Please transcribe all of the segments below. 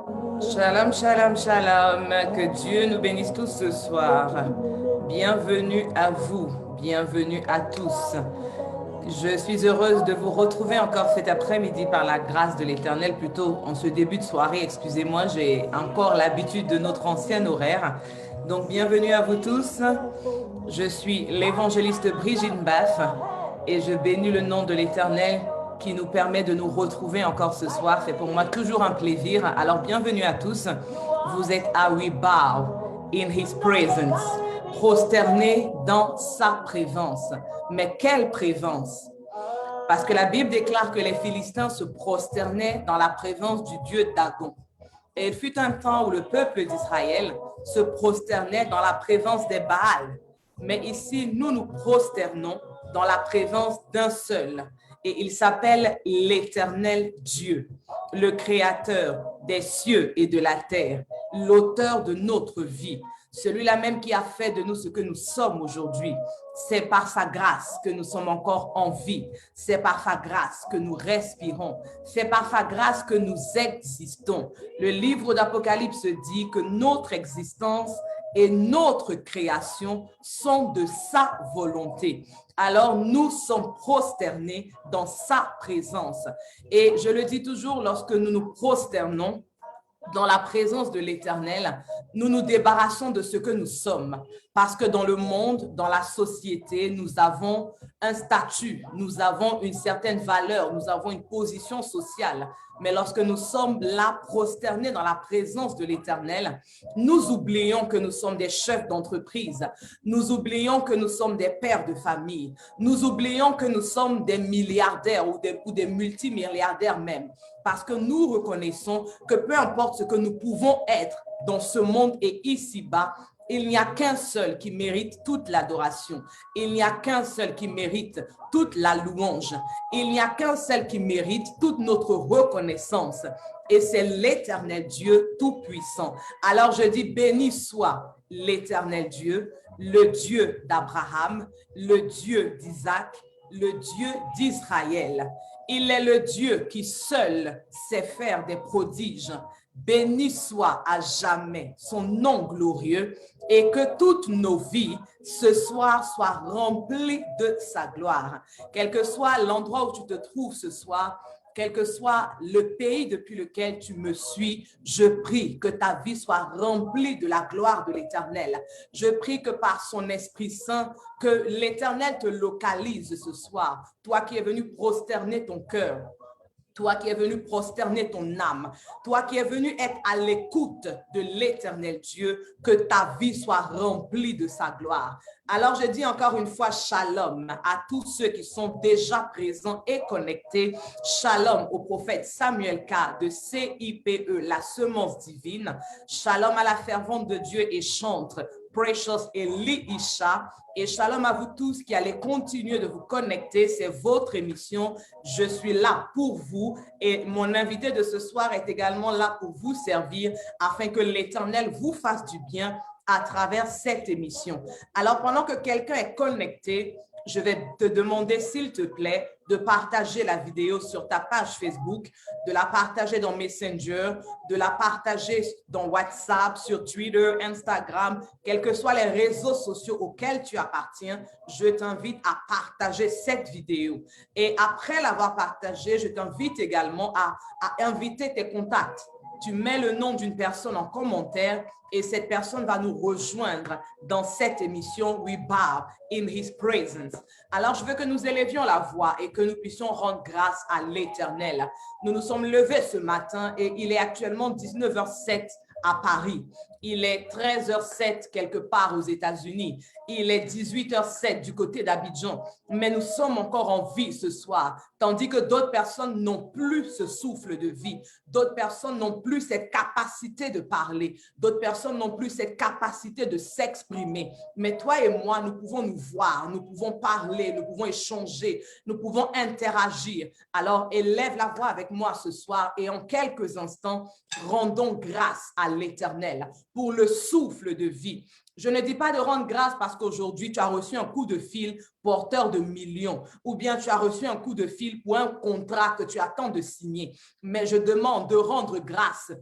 Shalom, shalom, shalom. Que Dieu nous bénisse tous ce soir. Bienvenue à vous, bienvenue à tous. Je suis heureuse de vous retrouver encore cet après-midi par la grâce de l'Éternel, plutôt en ce début de soirée. Excusez-moi, j'ai encore l'habitude de notre ancien horaire. Donc, bienvenue à vous tous. Je suis l'évangéliste Brigitte Baff et je bénis le nom de l'Éternel qui nous permet de nous retrouver encore ce soir. C'est pour moi toujours un plaisir. Alors, bienvenue à tous. Vous êtes à We Bow in His Presence, prosternés dans sa présence. Mais quelle présence! Parce que la Bible déclare que les Philistins se prosternaient dans la présence du Dieu Dagon. Et il fut un temps où le peuple d'Israël se prosternait dans la présence des Baals. Mais ici, nous nous prosternons dans la présence d'un seul. Et il s'appelle l'Éternel Dieu, le Créateur des cieux et de la terre, l'auteur de notre vie, celui-là même qui a fait de nous ce que nous sommes aujourd'hui. C'est par sa grâce que nous sommes encore en vie. C'est par sa grâce que nous respirons. C'est par sa grâce que nous existons. Le livre d'Apocalypse dit que notre existence et notre création sont de sa volonté. Alors nous sommes prosternés dans sa présence. Et je le dis toujours, lorsque nous nous prosternons dans la présence de l'Éternel, nous nous débarrassons de ce que nous sommes. Parce que dans le monde, dans la société, nous avons un statut, nous avons une certaine valeur, nous avons une position sociale. Mais lorsque nous sommes là, prosternés dans la présence de l'Éternel, nous oublions que nous sommes des chefs d'entreprise. Nous oublions que nous sommes des pères de famille. Nous oublions que nous sommes des milliardaires ou des multimilliardaires même. Parce que nous reconnaissons que peu importe ce que nous pouvons être dans ce monde et ici-bas, il n'y a qu'un seul qui mérite toute l'adoration. Il n'y a qu'un seul qui mérite toute la louange. Il n'y a qu'un seul qui mérite toute notre reconnaissance. Et c'est l'Éternel Dieu Tout-Puissant. Alors je dis, béni soit l'Éternel Dieu, le Dieu d'Abraham, le Dieu d'Isaac, le Dieu d'Israël. Il est le Dieu qui seul sait faire des prodiges. Béni soit à jamais son nom glorieux et que toutes nos vies ce soir soient remplies de sa gloire. Quel que soit l'endroit où tu te trouves ce soir, quel que soit le pays depuis lequel tu me suis, je prie que ta vie soit remplie de la gloire de l'Éternel. Je prie que par son Esprit Saint, que l'Éternel te localise ce soir. Toi qui es venu prosterner ton cœur, toi qui es venu prosterner ton âme, toi qui es venu être à l'écoute de l'Éternel Dieu, que ta vie soit remplie de sa gloire. Alors je dis encore une fois shalom à tous ceux qui sont déjà présents et connectés. Shalom au prophète Samuel K de CIPE, la semence divine. Shalom à la fervente de Dieu et chantre Precious et Liisha. Et shalom à vous tous qui allez continuer de vous connecter. C'est votre émission. Je suis là pour vous et mon invité de ce soir est également là pour vous servir afin que l'Éternel vous fasse du bien à travers cette émission. Alors, pendant que quelqu'un est connecté, je vais te demander, s'il te plaît, de partager la vidéo sur ta page Facebook, de la partager dans Messenger, de la partager dans WhatsApp, sur Twitter, Instagram, quels que soient les réseaux sociaux auxquels tu appartiens, je t'invite à partager cette vidéo. Et après l'avoir partagée, je t'invite également à inviter tes contacts. Tu mets le nom d'une personne en commentaire et cette personne va nous rejoindre dans cette émission We Bow in His Presence. Alors, je veux que nous élevions la voix et que nous puissions rendre grâce à l'Éternel. Nous nous sommes levés ce matin et il est actuellement 19h07 à Paris. Il est 13h07 quelque part aux États-Unis. Il est 18h07 du côté d'Abidjan. Mais nous sommes encore en vie ce soir, tandis que d'autres personnes n'ont plus ce souffle de vie. D'autres personnes n'ont plus cette capacité de parler. D'autres personnes n'ont plus cette capacité de s'exprimer. Mais toi et moi, nous pouvons nous voir, nous pouvons parler, nous pouvons échanger, nous pouvons interagir. Alors, élève la voix avec moi ce soir et en quelques instants, rendons grâce à l'Éternel pour le souffle de vie. Je ne dis pas de rendre grâce parce qu'aujourd'hui, tu as reçu un coup de fil porteur de millions ou bien tu as reçu un coup de fil pour un contrat que tu attends de signer. Mais je demande de rendre grâce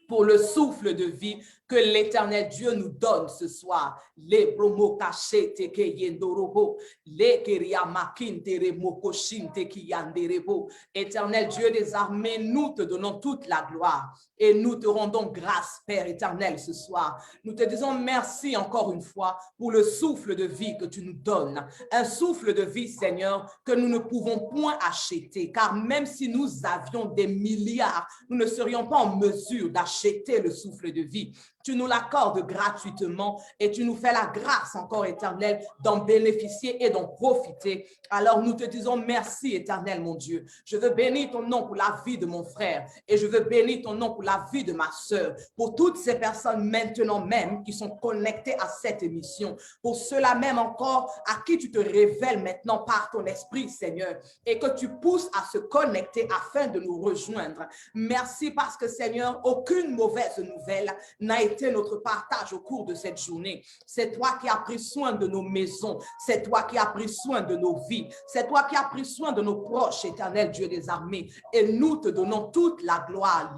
pour le souffle de vie que l'Éternel Dieu nous donne ce soir. Les bromo cachete que yendorobo, les keriamakin teremoko shinte ki yanderebo. Éternel Dieu des armées, nous te donnons toute la gloire et nous te rendons grâce, Père éternel, ce soir. Nous te disons merci encore une fois pour le souffle de vie que tu nous donnes. Un souffle de vie, Seigneur, que nous ne pouvons point acheter, car même si nous avions des milliards, nous ne serions pas en mesure d'acheter le souffle de vie. Tu nous l'accordes gratuitement et tu nous fais la grâce encore éternelle d'en bénéficier et d'en profiter. Alors nous te disons merci éternel mon Dieu. Je veux bénir ton nom pour la vie de mon frère et je veux bénir ton nom pour la vie de ma sœur, pour toutes ces personnes maintenant même qui sont connectées à cette émission, pour ceux-là même encore à qui tu te révèles maintenant par ton esprit Seigneur et que tu pousses à se connecter afin de nous rejoindre. Merci parce que Seigneur, aucune mauvaise nouvelle n'a été notre partage au cours de cette journée. C'est toi qui as pris soin de nos maisons, c'est toi qui as pris soin de nos vies, c'est toi qui as pris soin de nos proches, éternel Dieu des armées, et nous te donnons toute la gloire.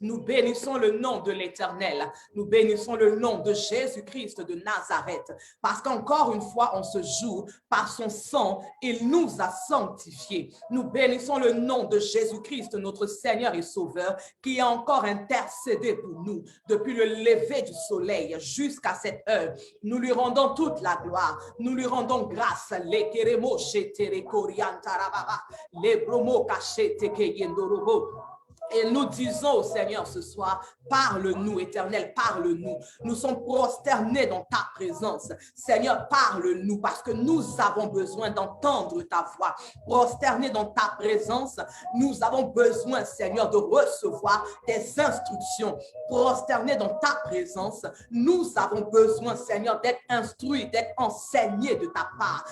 Nous bénissons le nom de l'Éternel, nous bénissons le nom de Jésus-Christ de Nazareth, parce qu'encore une fois on se joue par son sang, il nous a sanctifiés. Nous bénissons le nom de Jésus-Christ, notre Seigneur et Sauveur, qui a encore intercédé pour nous depuis le lever du soleil jusqu'à cette heure. Nous lui rendons toute la gloire, nous lui rendons grâce. Et nous disons au Seigneur ce soir, parle-nous, Éternel, parle-nous. Nous sommes prosternés dans ta présence. Seigneur, parle-nous parce que nous avons besoin d'entendre ta voix. Prosternés dans ta présence, nous avons besoin, Seigneur, de recevoir tes instructions. Prosternés dans ta présence, nous avons besoin, Seigneur, d'être instruits, d'être enseignés de ta part.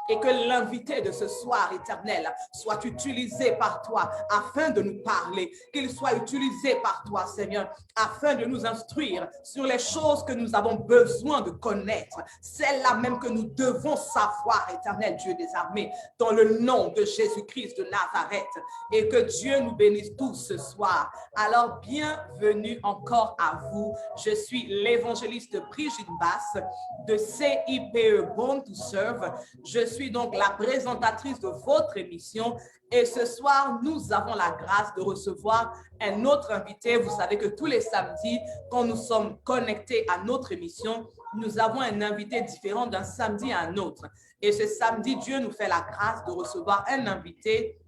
Et que l'invité de ce soir, Éternel, soit utilisé par toi afin de nous parler, qu'il soit utilisé par toi, Seigneur, afin de nous instruire sur les choses que nous avons besoin de connaître, celles-là même que nous devons savoir, éternel Dieu des armées, dans le nom de Jésus-Christ de Nazareth, et que Dieu nous bénisse tous ce soir. Alors, bienvenue encore à vous. Je suis l'évangéliste Brigitte Basse de CIPE Born to Serve. Je suis donc la présentatrice de votre émission. Et ce soir, nous avons la grâce de recevoir un autre invité. Vous savez que tous les samedis, quand nous sommes connectés à notre émission, nous avons un invité différent d'un samedi à un autre. Et ce samedi, Dieu nous fait la grâce de recevoir un invité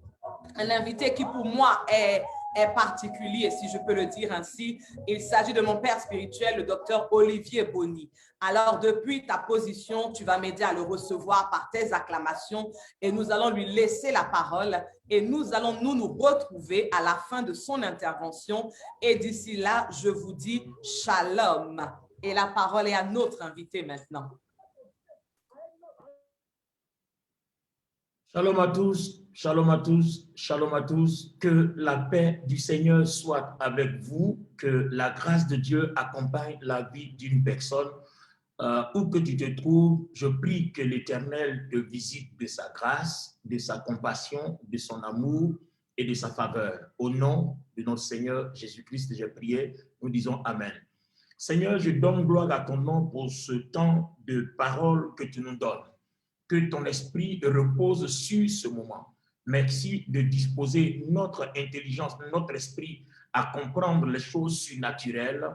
qui pour moi est particulier, si je peux le dire ainsi. Il s'agit de mon père spirituel, le docteur Olivier Bonny. Alors, depuis ta position, tu vas m'aider à le recevoir par tes acclamations et nous allons lui laisser la parole et nous allons nous retrouver à la fin de son intervention. Et d'ici là, je vous dis shalom. Et la parole est à notre invité maintenant. Shalom à tous, shalom à tous, shalom à tous. Que la paix du Seigneur soit avec vous, que la grâce de Dieu accompagne la vie d'une personne. Où que tu te trouves, je prie que l'Éternel te visite de sa grâce, de sa compassion, de son amour et de sa faveur. Au nom de notre Seigneur Jésus-Christ, j'ai prié, nous disons Amen. Seigneur, je donne gloire à ton nom pour ce temps de parole que tu nous donnes. Que ton esprit repose sur ce moment. Merci de disposer notre intelligence, notre esprit à comprendre les choses surnaturelles,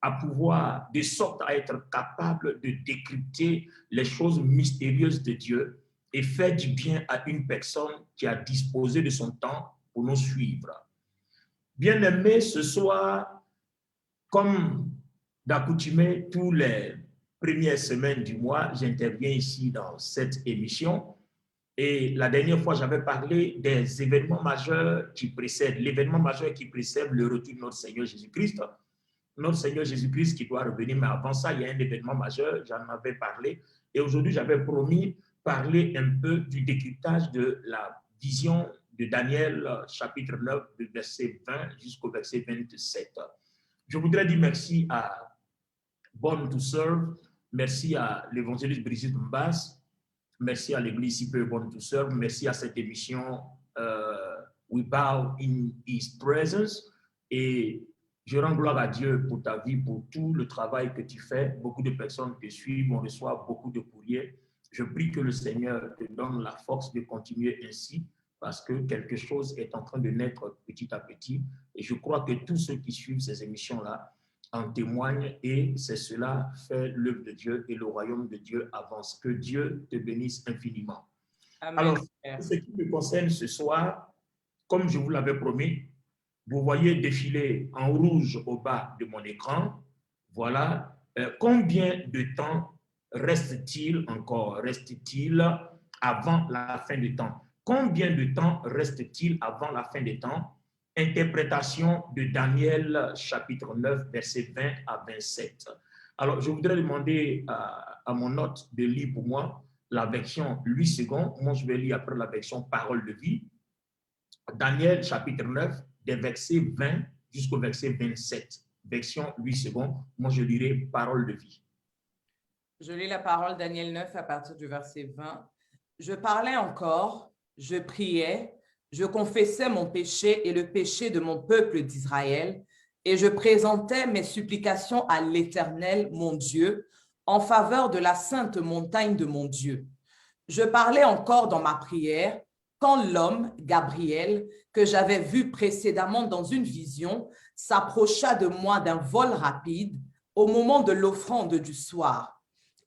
à pouvoir, de sorte à être capable de décrypter les choses mystérieuses de Dieu et faire du bien à une personne qui a disposé de son temps pour nous suivre. Bien-aimés, ce soir, comme d'accoutumée, tous les première semaine du mois, j'interviens ici dans cette émission. Et la dernière fois, j'avais parlé des événements majeurs qui précèdent, l'événement majeur qui précède le retour de notre Seigneur Jésus-Christ. Notre Seigneur Jésus-Christ qui doit revenir, mais avant ça, il y a un événement majeur, j'en avais parlé. Et aujourd'hui, j'avais promis parler un peu du décryptage de la vision de Daniel, chapitre 9, du verset 20 jusqu'au verset 27. Je voudrais dire merci à Born to Serve. Merci à l'évangéliste Brigitte Mbass. Merci à l'église ICPE Born to Serve. Merci à cette émission we bow in His presence. Et je rends gloire à Dieu pour ta vie, pour tout le travail que tu fais. Beaucoup de personnes te suivent, on reçoit beaucoup de courriers. Je prie que le Seigneur te donne la force de continuer ainsi, parce que quelque chose est en train de naître petit à petit. Et je crois que tous ceux qui suivent ces émissions-là en témoignent, et c'est cela fait l'œuvre de Dieu et le royaume de Dieu avance. Que Dieu te bénisse infiniment. Amen. Alors, ce qui me concerne ce soir, comme je vous l'avais promis, vous voyez défiler en rouge au bas de mon écran, voilà, combien de temps reste-t-il encore, reste-t-il avant la fin des temps? Combien de temps reste-t-il avant la fin des temps? Interprétation de Daniel chapitre 9, versets 20 à 27. Alors, je voudrais demander à mon hôte de lire pour moi la version 8 secondes. Moi, je vais lire après la version parole de vie. Daniel chapitre 9, des versets 20 jusqu'au verset 27. Version 8 secondes. Moi, je lirai parole de vie. Je lis la parole Daniel 9 à partir du verset 20. Je parlais encore, je priais, je confessais mon péché et le péché de mon peuple d'Israël, et je présentais mes supplications à l'Éternel, mon Dieu, en faveur de la sainte montagne de mon Dieu. Je parlais encore dans ma prière, quand l'homme, Gabriel, que j'avais vu précédemment dans une vision, s'approcha de moi d'un vol rapide au moment de l'offrande du soir.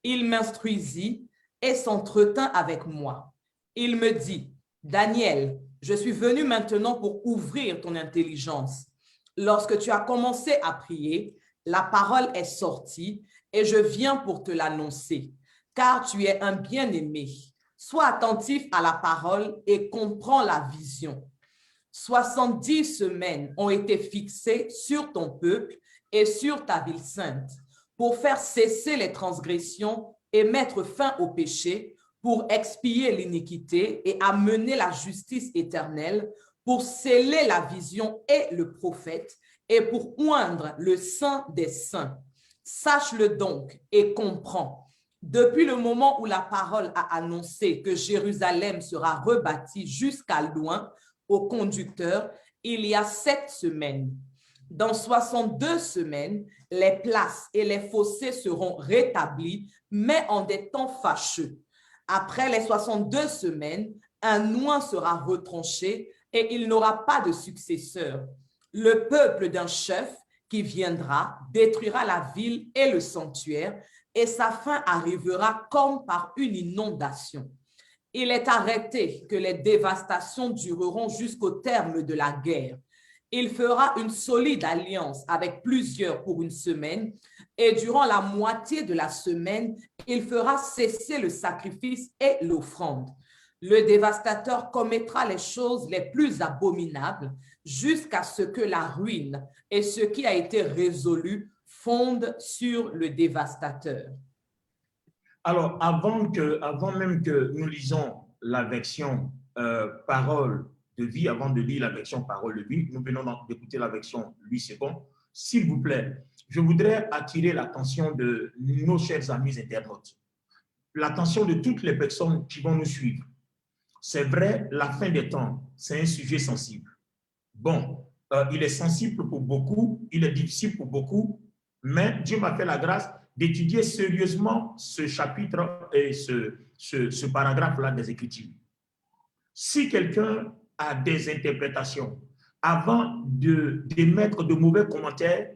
Il m'instruisit et s'entretint avec moi. Il me dit, « Daniel, je suis venu maintenant pour ouvrir ton intelligence. Lorsque tu as commencé à prier, la parole est sortie et je viens pour te l'annoncer, car tu es un bien-aimé. Sois attentif à la parole et comprends la vision. 70 semaines ont été fixées sur ton peuple et sur ta ville sainte pour faire cesser les transgressions et mettre fin au péché, pour expier l'iniquité et amener la justice éternelle, pour sceller la vision et le prophète et pour oindre le Saint des saints. Sache-le donc et comprends. Depuis le moment où la parole a annoncé que Jérusalem sera rebâtie jusqu'à loin au conducteur, il y a 7 semaines. Dans 62 semaines, les places et les fossés seront rétablis, mais en des temps fâcheux. Après les 62 semaines, un oint sera retranché et il n'aura pas de successeur. Le peuple d'un chef qui viendra détruira la ville et le sanctuaire, et sa fin arrivera comme par une inondation. Il est arrêté que les dévastations dureront jusqu'au terme de la guerre. Il fera une solide alliance avec plusieurs pour une semaine, et durant la moitié de la semaine, il fera cesser le sacrifice et l'offrande. Le dévastateur commettra les choses les plus abominables jusqu'à ce que la ruine et ce qui a été résolu fondent sur le dévastateur. Alors, avant même que nous lisons la version parole de vie, avant de lire la version parole de vie, nous venons d'écouter la version 8 secondes. S'il vous plaît, je voudrais attirer l'attention de nos chers amis internautes, l'attention de toutes les personnes qui vont nous suivre. C'est vrai, la fin des temps, c'est un sujet sensible. Bon, il est sensible pour beaucoup, il est difficile pour beaucoup, mais Dieu m'a fait la grâce d'étudier sérieusement ce chapitre et ce paragraphe-là des Écritures. Si quelqu'un a des interprétations, avant d'émettre de mauvais commentaires,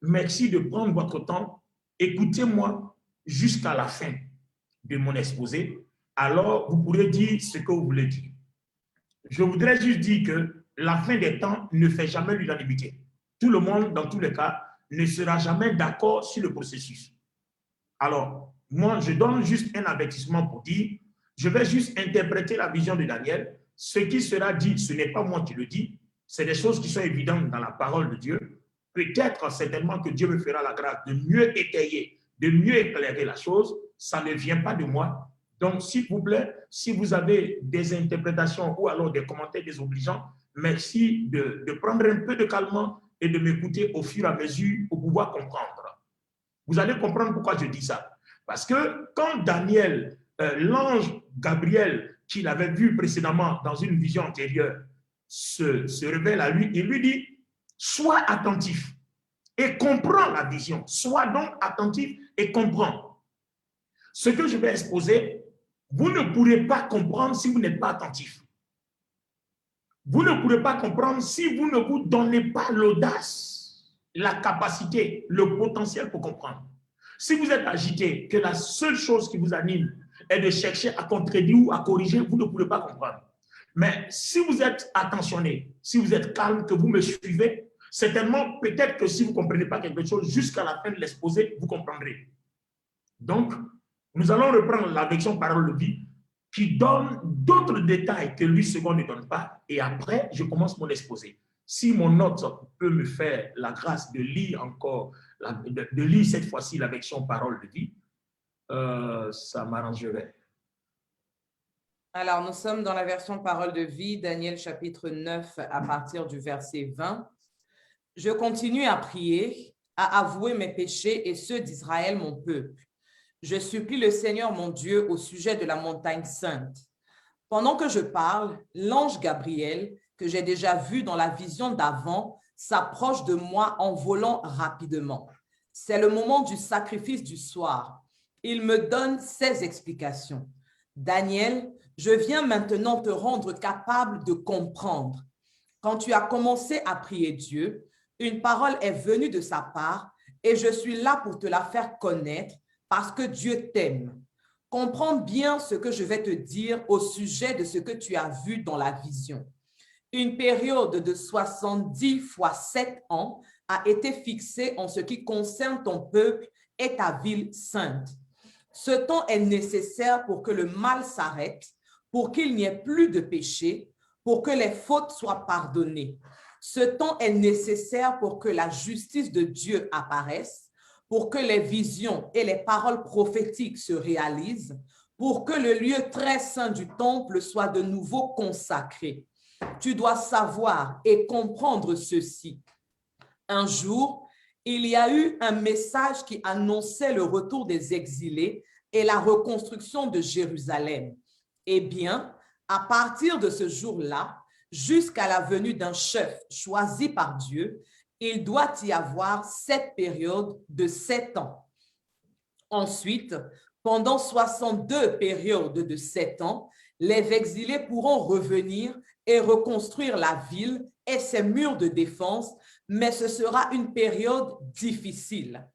merci de prendre votre temps, écoutez-moi jusqu'à la fin de mon exposé, alors vous pourrez dire ce que vous voulez dire. Je voudrais juste dire que la fin des temps ne fait jamais l'unanimité. Tout le monde, dans tous les cas, ne sera jamais d'accord sur le processus. Alors, moi, je donne juste un avertissement pour dire, je vais juste interpréter la vision de Daniel. Ce qui sera dit, ce n'est pas moi qui le dis, c'est des choses qui sont évidentes dans la parole de Dieu. Peut-être, certainement, que Dieu me fera la grâce de mieux étayer, de mieux éclairer la chose. Ça ne vient pas de moi. Donc, s'il vous plaît, si vous avez des interprétations ou alors des commentaires désobligeants, merci de prendre un peu de calme et de m'écouter au fur et à mesure pour pouvoir comprendre. Vous allez comprendre pourquoi je dis ça. Parce que quand Daniel, l'ange Gabriel, qu'il avait vu précédemment dans une vision antérieure, se révèle à lui et lui dit, sois attentif et comprends la vision. Sois donc attentif et comprends. Ce que je vais exposer, vous ne pourrez pas comprendre si vous n'êtes pas attentif. Vous ne pourrez pas comprendre si vous ne vous donnez pas l'audace, la capacité, le potentiel pour comprendre. Si vous êtes agité, que la seule chose qui vous anime est de chercher à contredire ou à corriger, vous ne pourrez pas comprendre. Mais si vous êtes attentionné, si vous êtes calme, que vous me suivez, certainement, peut-être que si vous ne comprenez pas quelque chose, jusqu'à la fin de l'exposé, vous comprendrez. Donc, nous allons reprendre la version parole de vie qui donne d'autres détails que lui second ne donne pas. Et après, je commence mon exposé. Si mon hôte peut me faire la grâce de lire encore, de lire cette fois-ci la version parole de vie, ça m'arrangerait. Alors, nous sommes dans la version parole de vie, Daniel chapitre 9 à partir du verset 20. Je continue à prier, à avouer mes péchés et ceux d'Israël, mon peuple. Je supplie le Seigneur, mon Dieu, au sujet de la montagne sainte. Pendant que je parle, l'ange Gabriel, que j'ai déjà vu dans la vision d'avant, s'approche de moi en volant rapidement. C'est le moment du sacrifice du soir. Il me donne ces explications. Daniel, je viens maintenant te rendre capable de comprendre. Quand tu as commencé à prier Dieu, une parole est venue de sa part et je suis là pour te la faire connaître parce que Dieu t'aime. Comprends bien ce que je vais te dire au sujet de ce que tu as vu dans la vision. Une période de 70 fois 7 ans a été fixée en ce qui concerne ton peuple et ta ville sainte. Ce temps est nécessaire pour que le mal s'arrête, pour qu'il n'y ait plus de péché, pour que les fautes soient pardonnées. Ce temps est nécessaire pour que la justice de Dieu apparaisse, pour que les visions et les paroles prophétiques se réalisent, pour que le lieu très saint du temple soit de nouveau consacré. Tu dois savoir et comprendre ceci. Un jour, il y a eu un message qui annonçait le retour des exilés et la reconstruction de Jérusalem. Eh bien, à partir de ce jour-là, jusqu'à la venue d'un chef choisi par Dieu, il doit y avoir cette période de 7 ans. Ensuite, pendant 62 périodes de 7 ans, les exilés pourront revenir et reconstruire la ville et ses murs de défense, mais ce sera une période difficile.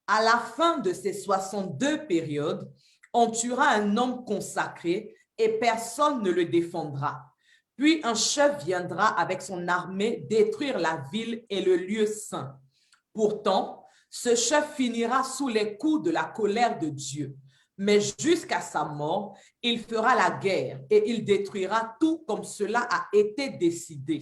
À la fin de ces 62 périodes, on tuera un homme consacré et personne ne le défendra. Puis un chef viendra avec son armée détruire la ville et le lieu saint. Pourtant, ce chef finira sous les coups de la colère de Dieu. Mais jusqu'à sa mort, il fera la guerre et il détruira tout comme cela a été décidé.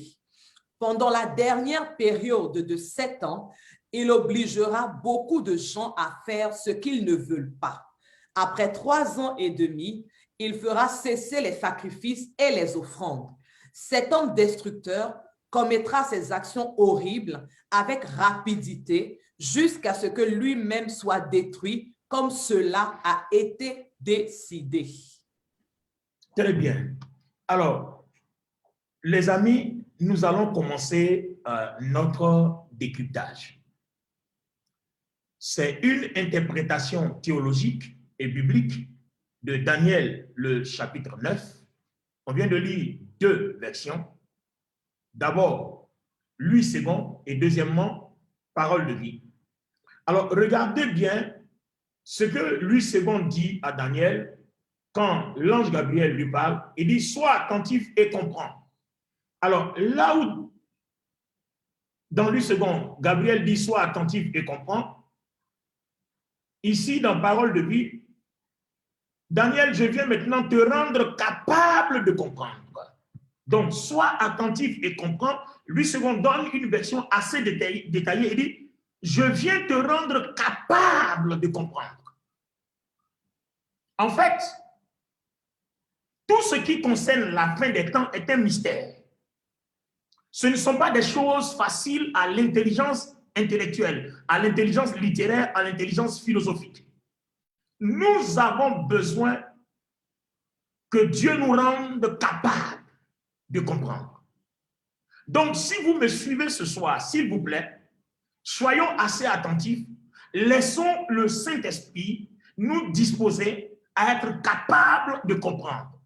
Pendant la dernière période de 7 ans, il obligera beaucoup de gens à faire ce qu'ils ne veulent pas. Après 3 ans et demi, il fera cesser les sacrifices et les offrandes. Cet homme destructeur commettra ses actions horribles avec rapidité jusqu'à ce que lui-même soit détruit comme cela a été décidé. Très bien. Alors, les amis, nous allons commencer notre décryptage. C'est une interprétation théologique et biblique de Daniel, le chapitre 9. On vient de lire 2 versions. D'abord, Louis II et deuxièmement, Parole de vie. Alors, regardez bien ce que Louis II dit à Daniel quand l'ange Gabriel lui parle. Il dit, sois attentif et comprends. Alors, là où, dans Louis II, Gabriel dit, sois attentif et comprends, ici, dans Parole de vie, Daniel, je viens maintenant te rendre capable de comprendre. Donc, sois attentif et comprends. Louis II donne une version assez détaillée. Il dit, je viens te rendre capable de comprendre. En fait, tout ce qui concerne la fin des temps est un mystère. Ce ne sont pas des choses faciles à l'intelligence intellectuelle, à l'intelligence littéraire, à l'intelligence philosophique. Nous avons besoin que Dieu nous rende capables de comprendre. Donc, si vous me suivez ce soir, s'il vous plaît, soyons assez attentifs. Laissons le Saint-Esprit nous disposer à être capables de comprendre.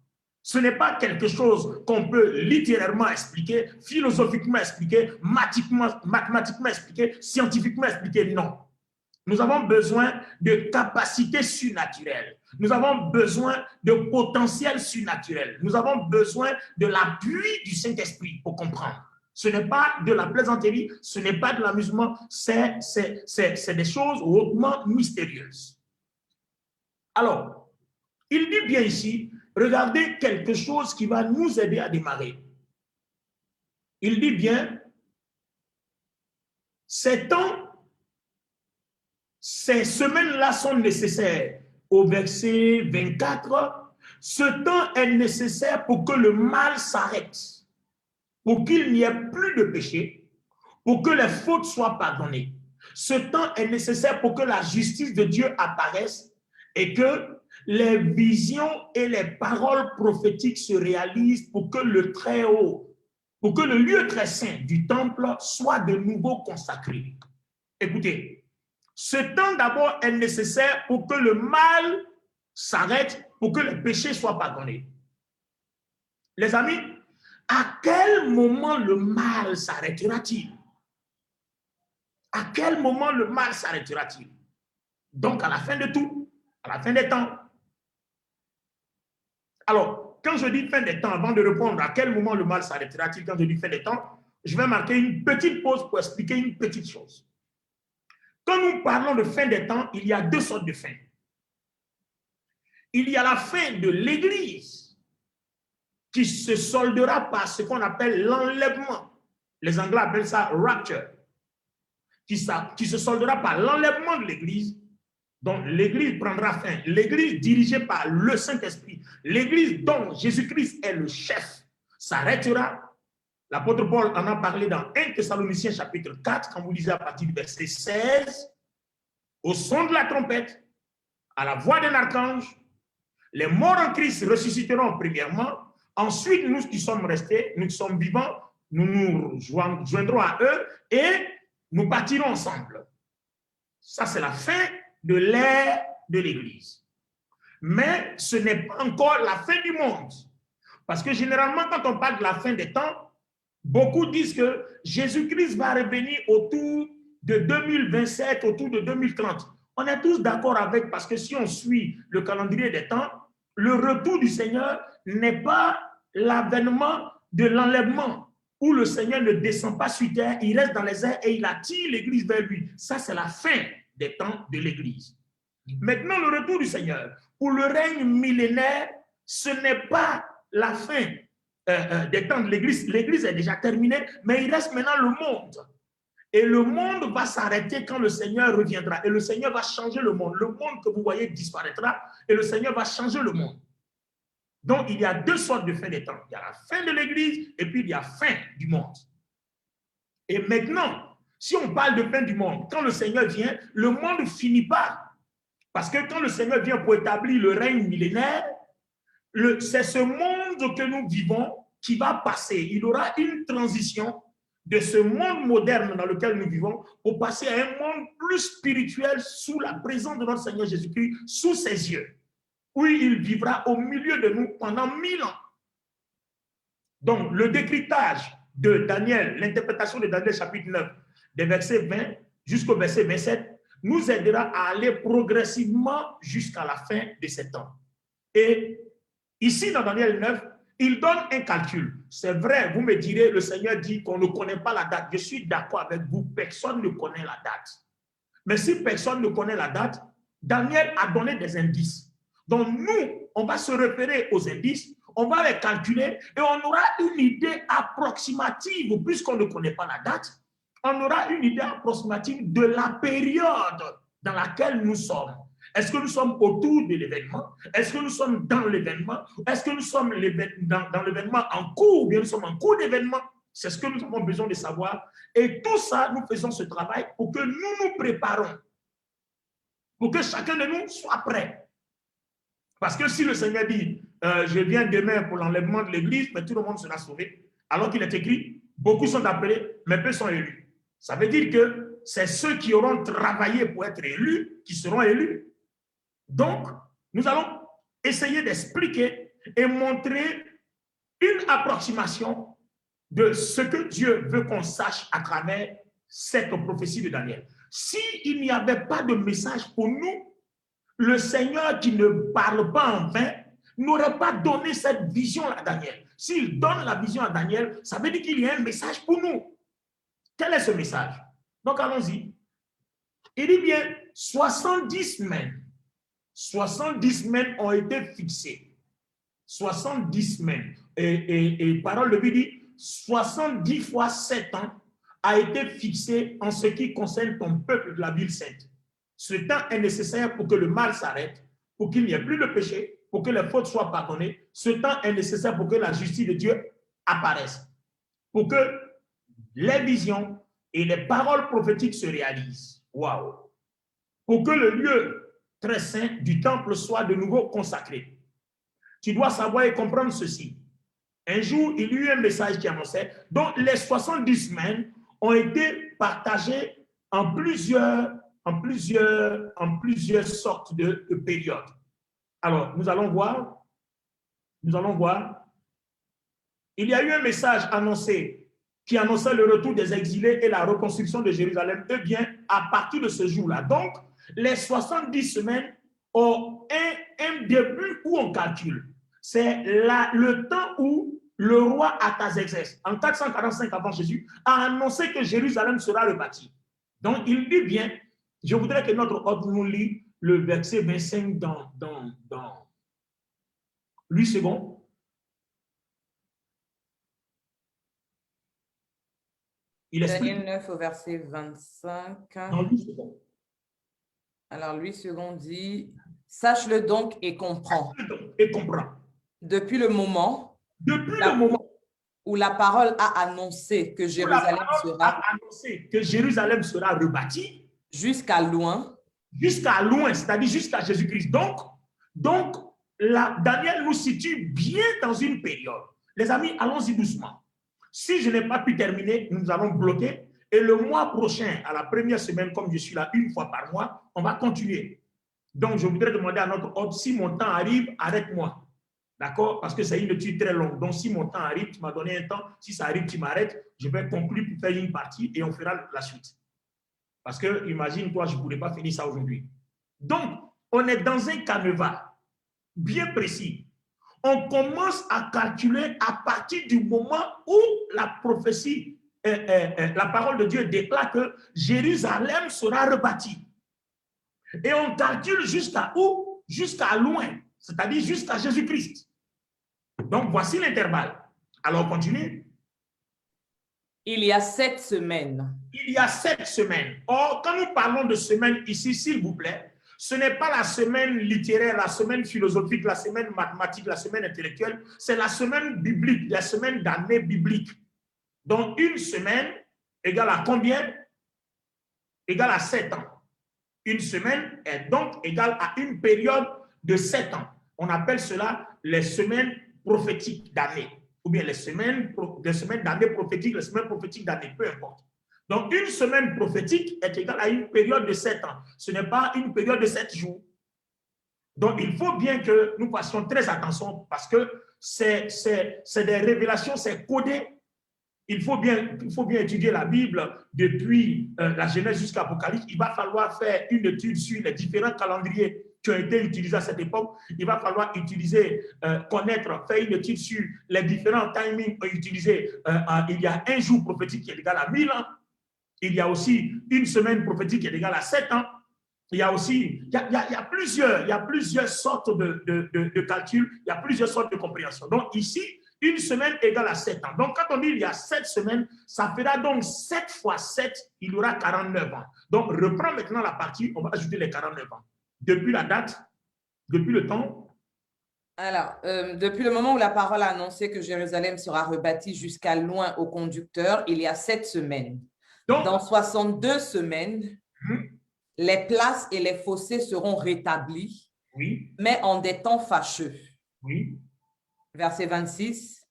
Ce n'est pas quelque chose qu'on peut littérairement expliquer, philosophiquement expliquer, mathématiquement expliquer, scientifiquement expliquer. Non. Nous avons besoin de capacités surnaturelles. Nous avons besoin de potentiel surnaturel. Nous avons besoin de l'appui du Saint-Esprit pour comprendre. Ce n'est pas de la plaisanterie, ce n'est pas de l'amusement, c'est des choses hautement mystérieuses. Alors, il dit bien ici, regardez quelque chose qui va nous aider à démarrer. Il dit bien, ces temps, ces semaines-là sont nécessaires. Au verset 24, ce temps est nécessaire pour que le mal s'arrête, pour qu'il n'y ait plus de péché, pour que les fautes soient pardonnées. Ce temps est nécessaire pour que la justice de Dieu apparaisse et que les visions et les paroles prophétiques se réalisent pour que le Très-Haut, pour que le lieu très saint du temple soit de nouveau consacré. Écoutez, ce temps d'abord est nécessaire pour que le mal s'arrête, pour que les péchés soient pardonnés. Les amis, à quel moment le mal s'arrêtera-t-il? À quel moment le mal s'arrêtera-t-il? Donc à la fin de tout, à la fin des temps. Alors, quand je dis fin des temps, avant de répondre à quel moment le mal s'arrêtera-t-il, quand je dis fin des temps, je vais marquer une petite pause pour expliquer une petite chose. Quand nous parlons de fin des temps, il y a deux sortes de fins. Il y a la fin de l'Église qui se soldera par ce qu'on appelle l'enlèvement. Les Anglais appellent ça rapture. Qui se soldera par l'enlèvement de l'Église. Donc l'Église prendra fin. L'Église dirigée par le Saint-Esprit, l'Église dont Jésus-Christ est le chef, s'arrêtera. L'apôtre Paul en a parlé dans 1 Thessaloniciens chapitre 4, quand vous lisez à partir du verset 16. Au son de la trompette, à la voix d'un archange, les morts en Christ ressusciteront premièrement. Ensuite, nous qui sommes restés, nous qui sommes vivants, nous nous joindrons à eux et nous partirons ensemble. Ça, c'est la fin de l'ère de l'Église. Mais ce n'est pas encore la fin du monde. Parce que généralement, quand on parle de la fin des temps, beaucoup disent que Jésus-Christ va revenir autour de 2027, autour de 2030. On est tous d'accord avec, parce que si on suit le calendrier des temps, le retour du Seigneur n'est pas l'avènement de l'enlèvement, où le Seigneur ne descend pas sur terre, il reste dans les airs et il attire l'Église vers lui. Ça, c'est la fin des temps de l'Église. Maintenant, le retour du Seigneur, pour le règne millénaire, ce n'est pas la fin des temps de l'Église. L'Église est déjà terminée, mais il reste maintenant le monde. Et le monde va s'arrêter quand le Seigneur reviendra. Et le Seigneur va changer le monde. Le monde que vous voyez disparaîtra et le Seigneur va changer le monde. Donc, il y a deux sortes de fin des temps. Il y a la fin de l'Église et puis il y a la fin du monde. Et maintenant, si on parle de fin du monde, quand le Seigneur vient, le monde ne finit pas. Parce que quand le Seigneur vient pour établir le règne millénaire, c'est ce monde que nous vivons qui va passer. Il y aura une transition de ce monde moderne dans lequel nous vivons pour passer à un monde plus spirituel sous la présence de notre Seigneur Jésus-Christ, sous ses yeux, où il vivra au milieu de nous pendant 1000 ans. Donc, le décryptage de Daniel, l'interprétation de Daniel chapitre 9, des versets 20 jusqu'au verset 27, nous aidera à aller progressivement jusqu'à la fin de ces temps. Et ici, dans Daniel 9, il donne un calcul. C'est vrai, vous me direz, le Seigneur dit qu'on ne connaît pas la date. Je suis d'accord avec vous, personne ne connaît la date. Mais si personne ne connaît la date, Daniel a donné des indices. Donc nous, on va se référer aux indices, on va les calculer et on aura une idée approximative, puisqu'on ne connaît pas la date, on aura une idée approximative de la période dans laquelle nous sommes. Est-ce que nous sommes autour de l'événement? Est-ce que nous sommes dans l'événement? Est-ce que nous sommes dans l'événement en cours ou bien nous sommes en cours d'événement? C'est ce que nous avons besoin de savoir. Et tout ça, nous faisons ce travail pour que nous nous préparons. Pour que chacun de nous soit prêt. Parce que si le Seigneur dit, je viens demain pour l'enlèvement de l'Église, mais tout le monde sera sauvé. Alors qu'il est écrit, Beaucoup sont appelés, mais peu sont élus. Ça veut dire que c'est ceux qui auront travaillé pour être élus qui seront élus. Donc, nous allons essayer d'expliquer et montrer une approximation de ce que Dieu veut qu'on sache à travers cette prophétie de Daniel. S'il n'y avait pas de message pour nous, le Seigneur qui ne parle pas en vain n'aurait pas donné cette vision à Daniel. S'il donne la vision à Daniel, ça veut dire qu'il y a un message pour nous. Quel est ce message? Donc, allons-y. Il dit bien 70 semaines. 70 semaines ont été fixées. 70 semaines. Et parole de Dieu dit 70 fois 7 ans a été fixé en ce qui concerne ton peuple de la ville sainte. Ce temps est nécessaire pour que le mal s'arrête, pour qu'il n'y ait plus de péché, pour que les fautes soient pardonnées. Ce temps est nécessaire pour que la justice de Dieu apparaisse, pour que les visions et les paroles prophétiques se réalisent. Waouh! Pour que le lieu très saint du temple soit de nouveau consacré. Tu dois savoir et comprendre ceci. Un jour, il y a eu un message qui annonçait, donc les 70 semaines ont été partagées en plusieurs sortes de périodes. Alors, nous allons voir. Il y a eu un message annoncé qui annonçait le retour des exilés et la reconstruction de Jérusalem. Eh bien, à partir de ce jour-là, donc, les 70 semaines ont un début où on calcule. C'est le temps où le roi Artaxerxès, en 445 avant Jésus, a annoncé que Jérusalem sera rebâtie. Donc, il dit bien, je voudrais que notre ordre nous lit le verset 25 dans 8 secondes. Il explique. Daniel 9 au verset 25. Dans 8 secondes. Alors, 8 secondes dit, sache-le donc et comprends. Et comprends. Depuis le moment où la parole a annoncé que Jérusalem sera rebâtie jusqu'à loin, c'est-à-dire jusqu'à Jésus-Christ. Donc Daniel nous situe bien dans une période. Les amis, allons-y doucement. Si je n'ai pas pu terminer, nous allons bloquer. Et le mois prochain, à la première semaine, comme je suis là une fois par mois, on va continuer. Donc, je voudrais demander à notre hôte, si mon temps arrive, arrête-moi. D'accord? Parce que c'est une étude très longue. Donc, si mon temps arrive, tu m'as donné un temps. Si ça arrive, tu m'arrêtes. Je vais conclure pour faire une partie et on fera la suite. Parce que, imagine-toi, je ne pourrais pas finir ça aujourd'hui. Donc, on est dans un canevas bien précis. On commence à calculer à partir du moment où la prophétie, la parole de Dieu déclare que Jérusalem sera rebâtie. Et on calcule jusqu'à où? Jusqu'à loin, c'est-à-dire jusqu'à Jésus-Christ. Donc, voici l'intervalle. Alors, on continue. Il y a 7 semaines. Il y a 7 semaines. Or, quand nous parlons de semaine ici, s'il vous plaît, ce n'est pas la semaine littéraire, la semaine philosophique, la semaine mathématique, la semaine intellectuelle. C'est la semaine biblique, la semaine d'année biblique. Donc, une semaine égale à combien? Égale à 7 ans. Une semaine est donc égale à une période de 7 ans. On appelle cela les semaines prophétiques d'année, ou bien les semaines d'année prophétique, les semaines prophétiques d'année, peu importe. Donc, une semaine prophétique est égale à une période de 7 ans. Ce n'est pas une période de 7 jours. Donc, il faut bien que nous fassions très attention parce que c'est des révélations, c'est codé. Il faut bien étudier la Bible depuis la Genèse jusqu'à l'Apocalypse. Il va falloir faire une étude sur les différents calendriers qui ont été utilisés à cette époque. Il va falloir faire une étude sur les différents timings utilisés. Il y a un jour prophétique qui est égal à 1000 ans. Il y a aussi une semaine prophétique qui est égale à 7 ans. Il y a aussi, il y a plusieurs sortes de calculs, il y a plusieurs sortes de compréhension. Donc ici, une semaine égale à 7 ans. Donc quand on dit il y a 7 semaines, ça fera donc 7 fois 7, il y aura 49 ans. Donc reprends maintenant la partie, on va ajouter les 49 ans. Depuis la date, depuis le temps. Alors, depuis le moment où la parole a annoncé que Jérusalem sera rebâtie jusqu'à loin au conducteur, il y a 7 semaines. Donc, dans 62 semaines, les places et les fossés seront rétablis, oui, mais en des temps fâcheux. Oui. Verset 26.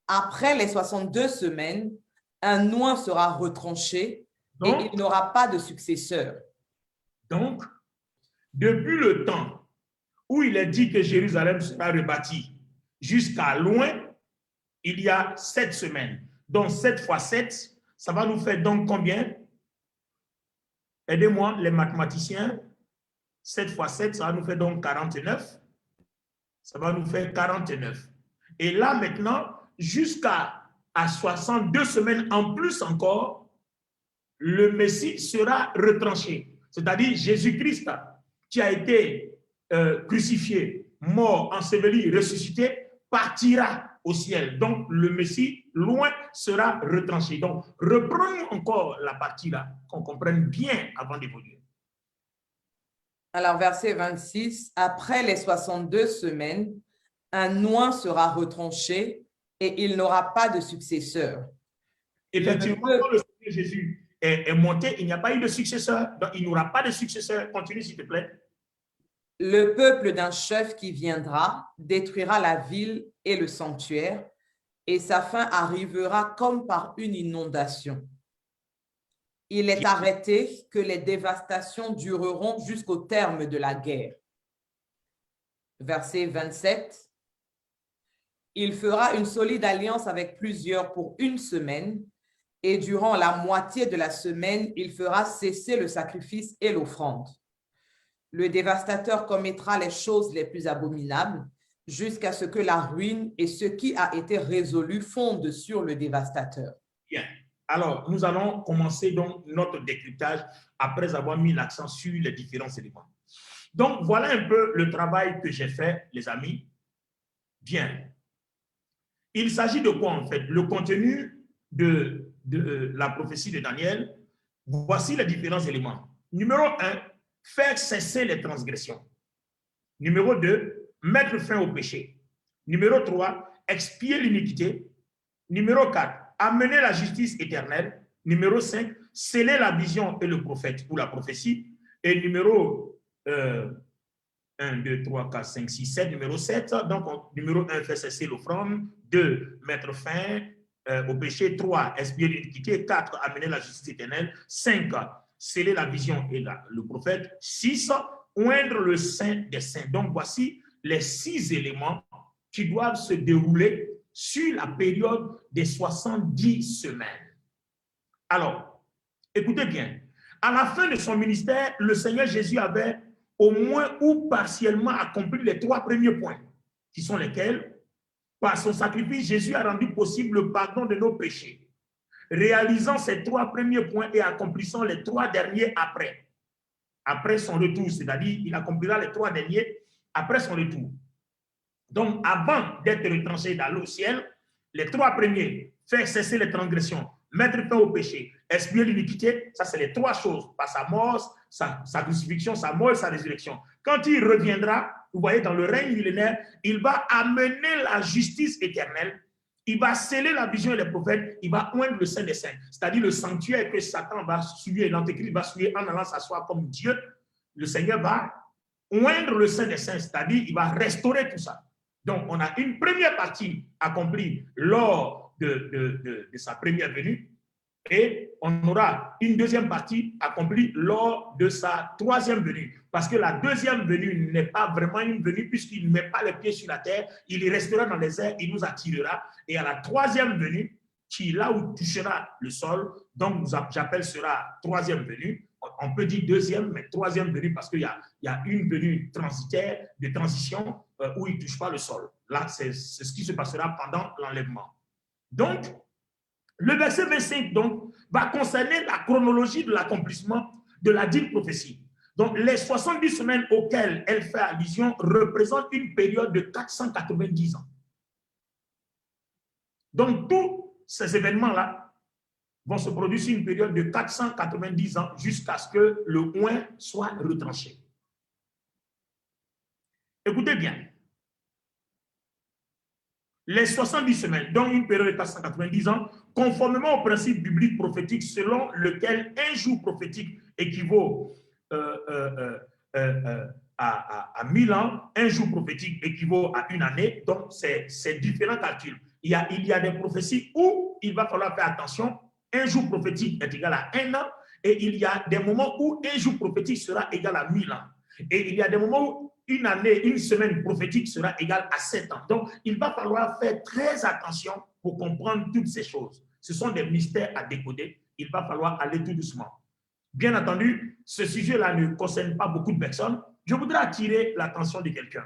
Après les 62 semaines, un oint sera retranché et il n'aura pas de successeur. Donc, depuis le temps où il est dit que Jérusalem sera rebâtie jusqu'à loin, il y a 7 semaines. Donc, 7 fois 7, ça va nous faire donc combien? Aidez-moi, les mathématiciens. 7 fois 7, ça va nous faire donc 49. Ça va nous faire 49. Et là, maintenant, jusqu'à 62 semaines en plus encore, le Messie sera retranché. C'est-à-dire Jésus-Christ qui a été crucifié, mort, enseveli, ressuscité, partira au ciel. Donc, le Messie, loin, sera retranché. Donc, reprenons encore la partie là, qu'on comprenne bien avant d'évoluer. Alors, verset 26, après les 62 semaines, un oint sera retranché et il n'aura pas de successeur. Effectivement, quand le Seigneur Jésus est monté, il n'y a pas eu de successeur. Donc, il n'aura pas de successeur. Continue, s'il te plaît. Le peuple d'un chef qui viendra détruira la ville et le sanctuaire, et sa fin arrivera comme par une inondation. Il est arrêté que les dévastations dureront jusqu'au terme de la guerre. Verset 27. Il fera une solide alliance avec plusieurs pour une semaine, et durant la moitié de la semaine, il fera cesser le sacrifice et l'offrande. Le dévastateur commettra les choses les plus abominables jusqu'à ce que la ruine et ce qui a été résolu fondent sur le dévastateur. Bien. Alors, nous allons commencer donc notre décryptage après avoir mis l'accent sur les différents éléments. Donc, voilà un peu le travail que j'ai fait, les amis. Bien. Il s'agit de quoi en fait? Le contenu de la prophétie de Daniel. Voici les différents éléments. Numéro 1, faire cesser les transgressions. Numéro 2, mettre fin au péché. Numéro 3, expier l'iniquité. Numéro 4, amener la justice éternelle. Numéro 5, sceller la vision et le prophète ou la prophétie. Et numéro 1, 2, 3, 4, 5, 6, 7. Numéro 7, donc numéro 1, faire cesser l'offrande. 2, mettre fin au péché. 3, expier l'iniquité. 4, amener la justice éternelle. 5, sceller la vision et le prophète. 6, oindre le saint des saints. Donc, voici les 6 éléments qui doivent se dérouler sur la période des 70 semaines. Alors, écoutez bien. À la fin de son ministère, le Seigneur Jésus avait au moins ou partiellement accompli les 3 premiers points, qui sont lesquels? Par son sacrifice, Jésus a rendu possible le pardon de nos péchés. Réalisant ces 3 premiers points et accomplissant les 3 derniers après son retour, c'est-à-dire il accomplira les 3 derniers après son retour. Donc, avant d'être retranché dans le ciel, les 3 premiers, faire cesser les transgressions, mettre fin au péché, expier l'iniquité, ça c'est les 3 choses, par sa mort, sa crucifixion, sa mort et sa résurrection. Quand il reviendra, vous voyez, dans le règne millénaire, il va amener la justice éternelle, il va sceller la vision et les prophètes, il va oindre le Saint des Saints, c'est-à-dire le sanctuaire que Satan va suivre, l'Antéchrist va suivre en allant s'asseoir comme Dieu. Le Seigneur va oindre le Saint des Saints, c'est-à-dire il va restaurer tout ça. Donc, on a une première partie accomplie lors de sa première venue et on aura une deuxième partie accomplie lors de sa 3e venue. Parce que la 2e venue n'est pas vraiment une venue puisqu'il ne met pas les pieds sur la terre, il restera dans les airs, il nous attirera. Et à la 3e venue, qui là où touchera le sol, donc j'appelle sera 3e venue. On peut dire 2e, mais 3e venue parce qu'il y a une venue transitaire, de transition, où il ne touche pas le sol. Là, c'est ce qui se passera pendant l'enlèvement. Donc, le verset 25 donc, va concerner la chronologie de l'accomplissement de la dite prophétie. Donc, les 70 semaines auxquelles elle fait allusion représentent une période de 490 ans. Donc, tous ces événements-là vont se produire sur une période de 490 ans jusqu'à ce que le oint soit retranché. Écoutez bien. Les 70 semaines, donc une période de 490 ans, conformément au principe biblique prophétique selon lequel un jour prophétique équivaut à 1000 ans, un jour prophétique équivaut à une année, donc c'est différents calculs. Il y a des prophéties où il va falloir faire attention un jour prophétique est égal à 1 an, et il y a des moments où un jour prophétique sera égal à 1000 ans. Et il y a des moments où une année, une semaine prophétique sera égale à 7 ans. Donc, il va falloir faire très attention pour comprendre toutes ces choses. Ce sont des mystères à décoder. Il va falloir aller tout doucement. Bien entendu, ce sujet-là ne concerne pas beaucoup de personnes. Je voudrais attirer l'attention de quelqu'un.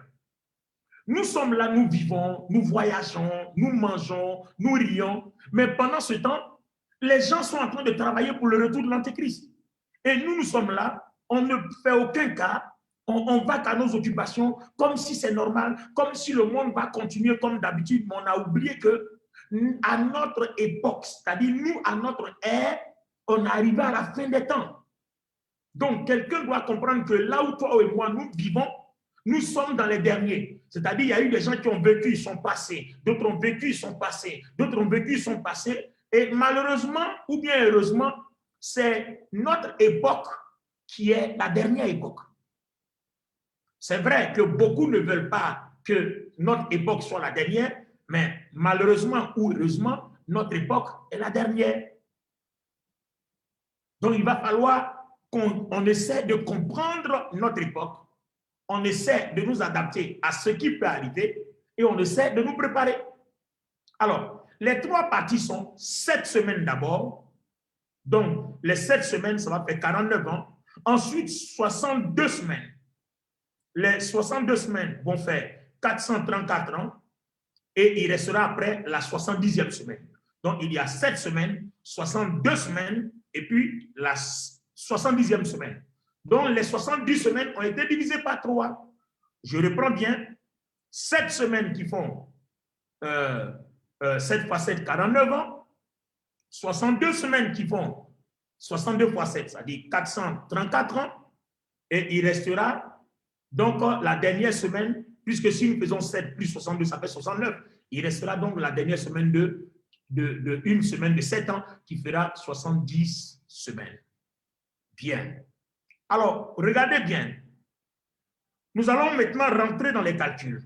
Nous sommes là, nous vivons, nous voyageons, nous mangeons, nous rions. Mais pendant ce temps, les gens sont en train de travailler pour le retour de l'Antéchrist. Et nous sommes là, on ne fait aucun cas, on va qu'à nos occupations comme si c'est normal, comme si le monde va continuer comme d'habitude. Mais on a oublié que à notre époque, c'est-à-dire nous, à notre ère, on est arrivé à la fin des temps. Donc, quelqu'un doit comprendre que là où toi et moi, nous vivons, nous sommes dans les derniers. C'est-à-dire, il y a eu des gens qui ont vécu, ils sont passés. D'autres ont vécu, ils sont passés. D'autres ont vécu, ils sont passés. Et malheureusement, ou bien heureusement, c'est notre époque qui est la dernière époque. C'est vrai que beaucoup ne veulent pas que notre époque soit la dernière, mais malheureusement ou heureusement, notre époque est la dernière. Donc, il va falloir qu'on essaie de comprendre notre époque, on essaie de nous adapter à ce qui peut arriver et on essaie de nous préparer. Alors, les 3 parties sont 7 semaines d'abord. Donc, les 7 semaines, ça va faire 49 ans. Ensuite, 62 semaines. Les 62 semaines vont faire 434 ans et il restera après la 70e semaine. Donc, il y a 7 semaines, 62 semaines et puis la 70e semaine. Donc, les 70 semaines ont été divisées par 3. Je reprends bien. 7 semaines qui font 7 fois 7, 49 ans. 62 semaines qui font 62 fois 7, c'est-à-dire 434 ans. Et il restera donc la dernière semaine, puisque si nous faisons 7 plus 62, ça fait 69. Il restera donc la dernière semaine de une semaine de 7 ans qui fera 70 semaines. Bien. Alors, regardez bien. Nous allons maintenant rentrer dans les calculs.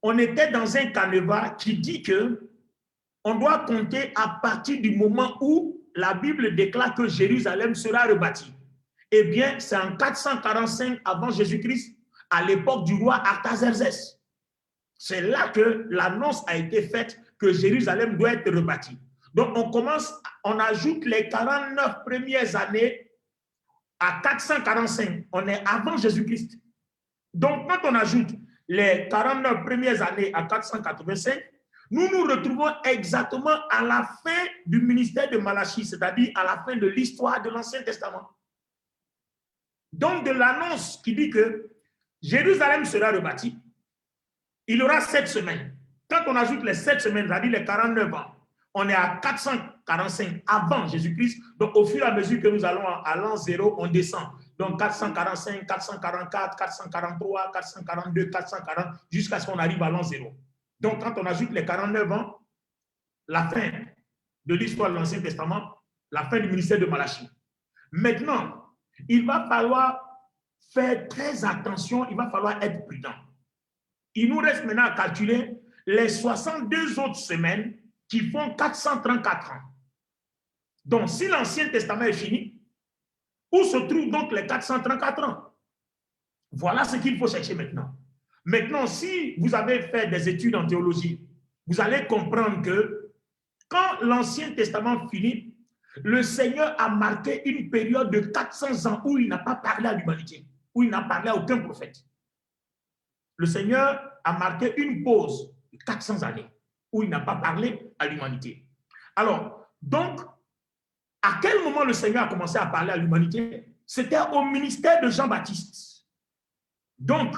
On était dans un canevas qui dit que on doit compter à partir du moment où la Bible déclare que Jérusalem sera rebâtie. Eh bien, c'est en 445 avant Jésus-Christ, à l'époque du roi Artaxerxès. C'est là que l'annonce a été faite que Jérusalem doit être rebâtie. Donc, on ajoute les 49 premières années à 445. On est avant Jésus-Christ. Donc, quand on ajoute les 49 premières années à 485, nous nous retrouvons exactement à la fin du ministère de Malachie, c'est-à-dire à la fin de l'histoire de l'Ancien Testament. Donc, de l'annonce qui dit que Jérusalem sera rebâtie, il y aura 7 semaines. Quand on ajoute les 7 semaines, c'est-à-dire les 49 ans, on est à 445 avant Jésus-Christ. Donc, au fur et à mesure que nous allons à l'an 0, on descend. Donc, 445, 444, 443, 442, 440, jusqu'à ce qu'on arrive à l'an 0. Donc, quand on ajoute les 49 ans, la fin de l'histoire de l'Ancien Testament, la fin du ministère de Malachie. Maintenant, il va falloir faire très attention, il va falloir être prudent. Il nous reste maintenant à calculer les 62 autres semaines qui font 434 ans. Donc, si l'Ancien Testament est fini, où se trouvent donc les 434 ans? Voilà ce qu'il faut chercher maintenant. Maintenant, si vous avez fait des études en théologie, vous allez comprendre que quand l'Ancien Testament finit, le Seigneur a marqué une période de 400 ans où il n'a pas parlé à l'humanité, où il n'a parlé à aucun prophète. Le Seigneur a marqué une pause de 400 années où il n'a pas parlé à l'humanité. Alors, donc, à quel moment le Seigneur a commencé à parler à l'humanité? C'était au ministère de Jean-Baptiste. Donc,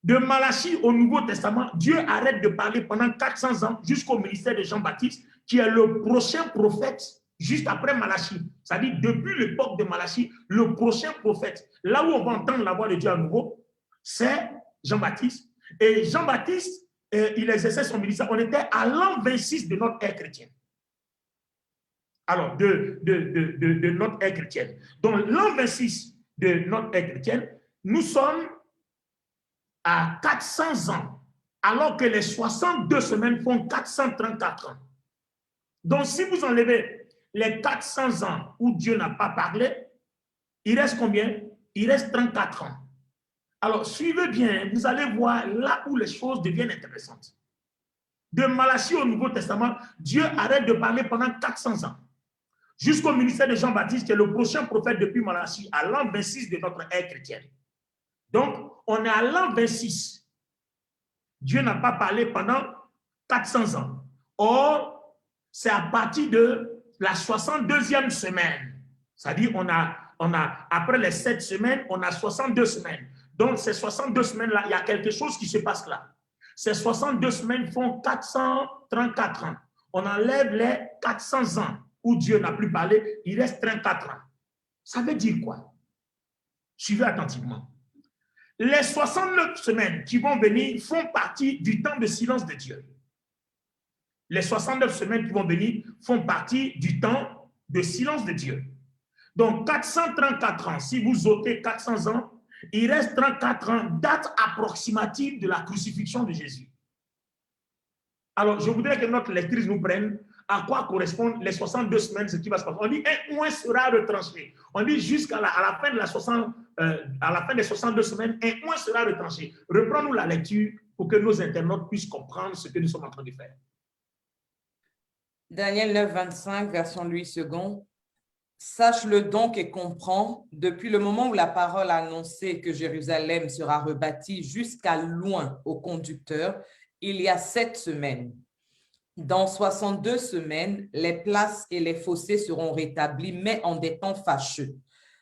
de Malachie au Nouveau Testament, Dieu arrête de parler pendant 400 ans jusqu'au ministère de Jean-Baptiste, qui est le prochain prophète juste après Malachie. C'est-à-dire, depuis l'époque de Malachie, le prochain prophète, là où on va entendre la voix de Dieu à nouveau, c'est Jean-Baptiste. Et Jean-Baptiste, il exerçait son ministère. On était à l'an 26 de notre ère chrétienne. Alors, de notre ère chrétienne. Donc, l'an 26 de notre ère chrétienne, nous sommes à 400 ans, alors que les 62 semaines font 434 ans. Donc, si vous enlevez les 400 ans où Dieu n'a pas parlé, il reste combien? Il reste 34 ans. Alors, suivez bien, vous allez voir là où les choses deviennent intéressantes. De Malachie au Nouveau Testament, Dieu arrête de parler pendant 400 ans. Jusqu'au ministère de Jean-Baptiste, qui est le prochain prophète depuis Malachie, à l'an 26 de notre ère chrétienne. Donc, on est à l'an 26. Dieu n'a pas parlé pendant 400 ans. Or, c'est à partir de la 62e semaine. C'est-à-dire, après les 7 semaines, on a 62 semaines. Donc, ces 62 semaines-là, il y a quelque chose qui se passe là. Ces 62 semaines font 434 ans. On enlève les 400 ans où Dieu n'a plus parlé, il reste 34 ans. Ça veut dire quoi? Suivez attentivement. Les 69 semaines qui vont venir font partie du temps de silence de Dieu. Les 69 semaines qui vont venir font partie du temps de silence de Dieu. Donc, 434 ans, si vous ôtez 400 ans, il reste 34 ans, date approximative de la crucifixion de Jésus. Alors, je voudrais que notre lectrice nous prenne à quoi correspondent les 62 semaines, ce qui va se passer. On dit un oint sera retranché. On dit jusqu'à la fin de à la fin des 62 semaines, un oint sera retranché. Reprenons-nous la lecture pour que nos internautes puissent comprendre ce que nous sommes en train de faire. Daniel 9, 25, version Louis II. Sache-le donc et comprends, depuis le moment où la parole a annoncé que Jérusalem sera rebâtie jusqu'à loin au conducteur, il y a 7 semaines. Dans 62 semaines, les places et les fossés seront rétablis, mais en des temps fâcheux.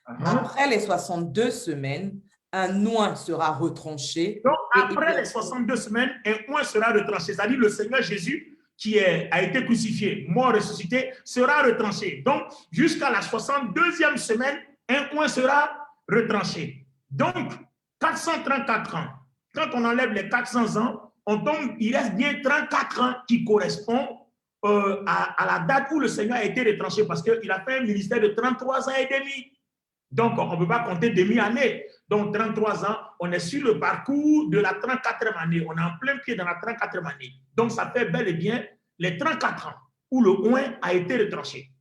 Après les 62 semaines, un oint sera retranché. Donc, après les 62 semaines, un oint sera retranché. C'est-à-dire le Seigneur Jésus, qui a été crucifié, mort, ressuscité, sera retranché. Donc, jusqu'à la 62e semaine, un oint sera retranché. Donc, 434 ans. Quand on enlève les 400 ans, on tombe, il reste bien 34 ans qui correspond à la date où le Seigneur a été retranché parce qu'il a fait un ministère de 33 ans et demi. Donc, on ne peut pas compter demi-année. Donc, 33 ans, on est sur le parcours de la 34e année. On est en plein pied dans la 34e année. Donc, ça fait bel et bien les 34 ans où le oint a été retranché.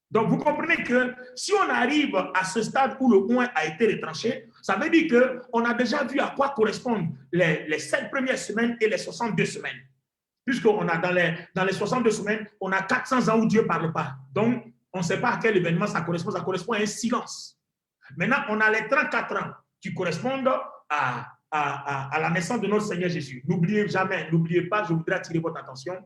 Donc, vous comprenez que si on arrive à ce stade où le oint a été retranché, ça veut dire qu'on a déjà vu à quoi correspondent les 7 premières semaines et les 62 semaines. Puisqu'on a dans les 62 semaines, on a 400 ans où Dieu ne parle pas. Donc, on ne sait pas à quel événement ça correspond à un silence. Maintenant, on a les 34 ans qui correspondent à la naissance de notre Seigneur Jésus. N'oubliez pas, je voudrais attirer votre attention.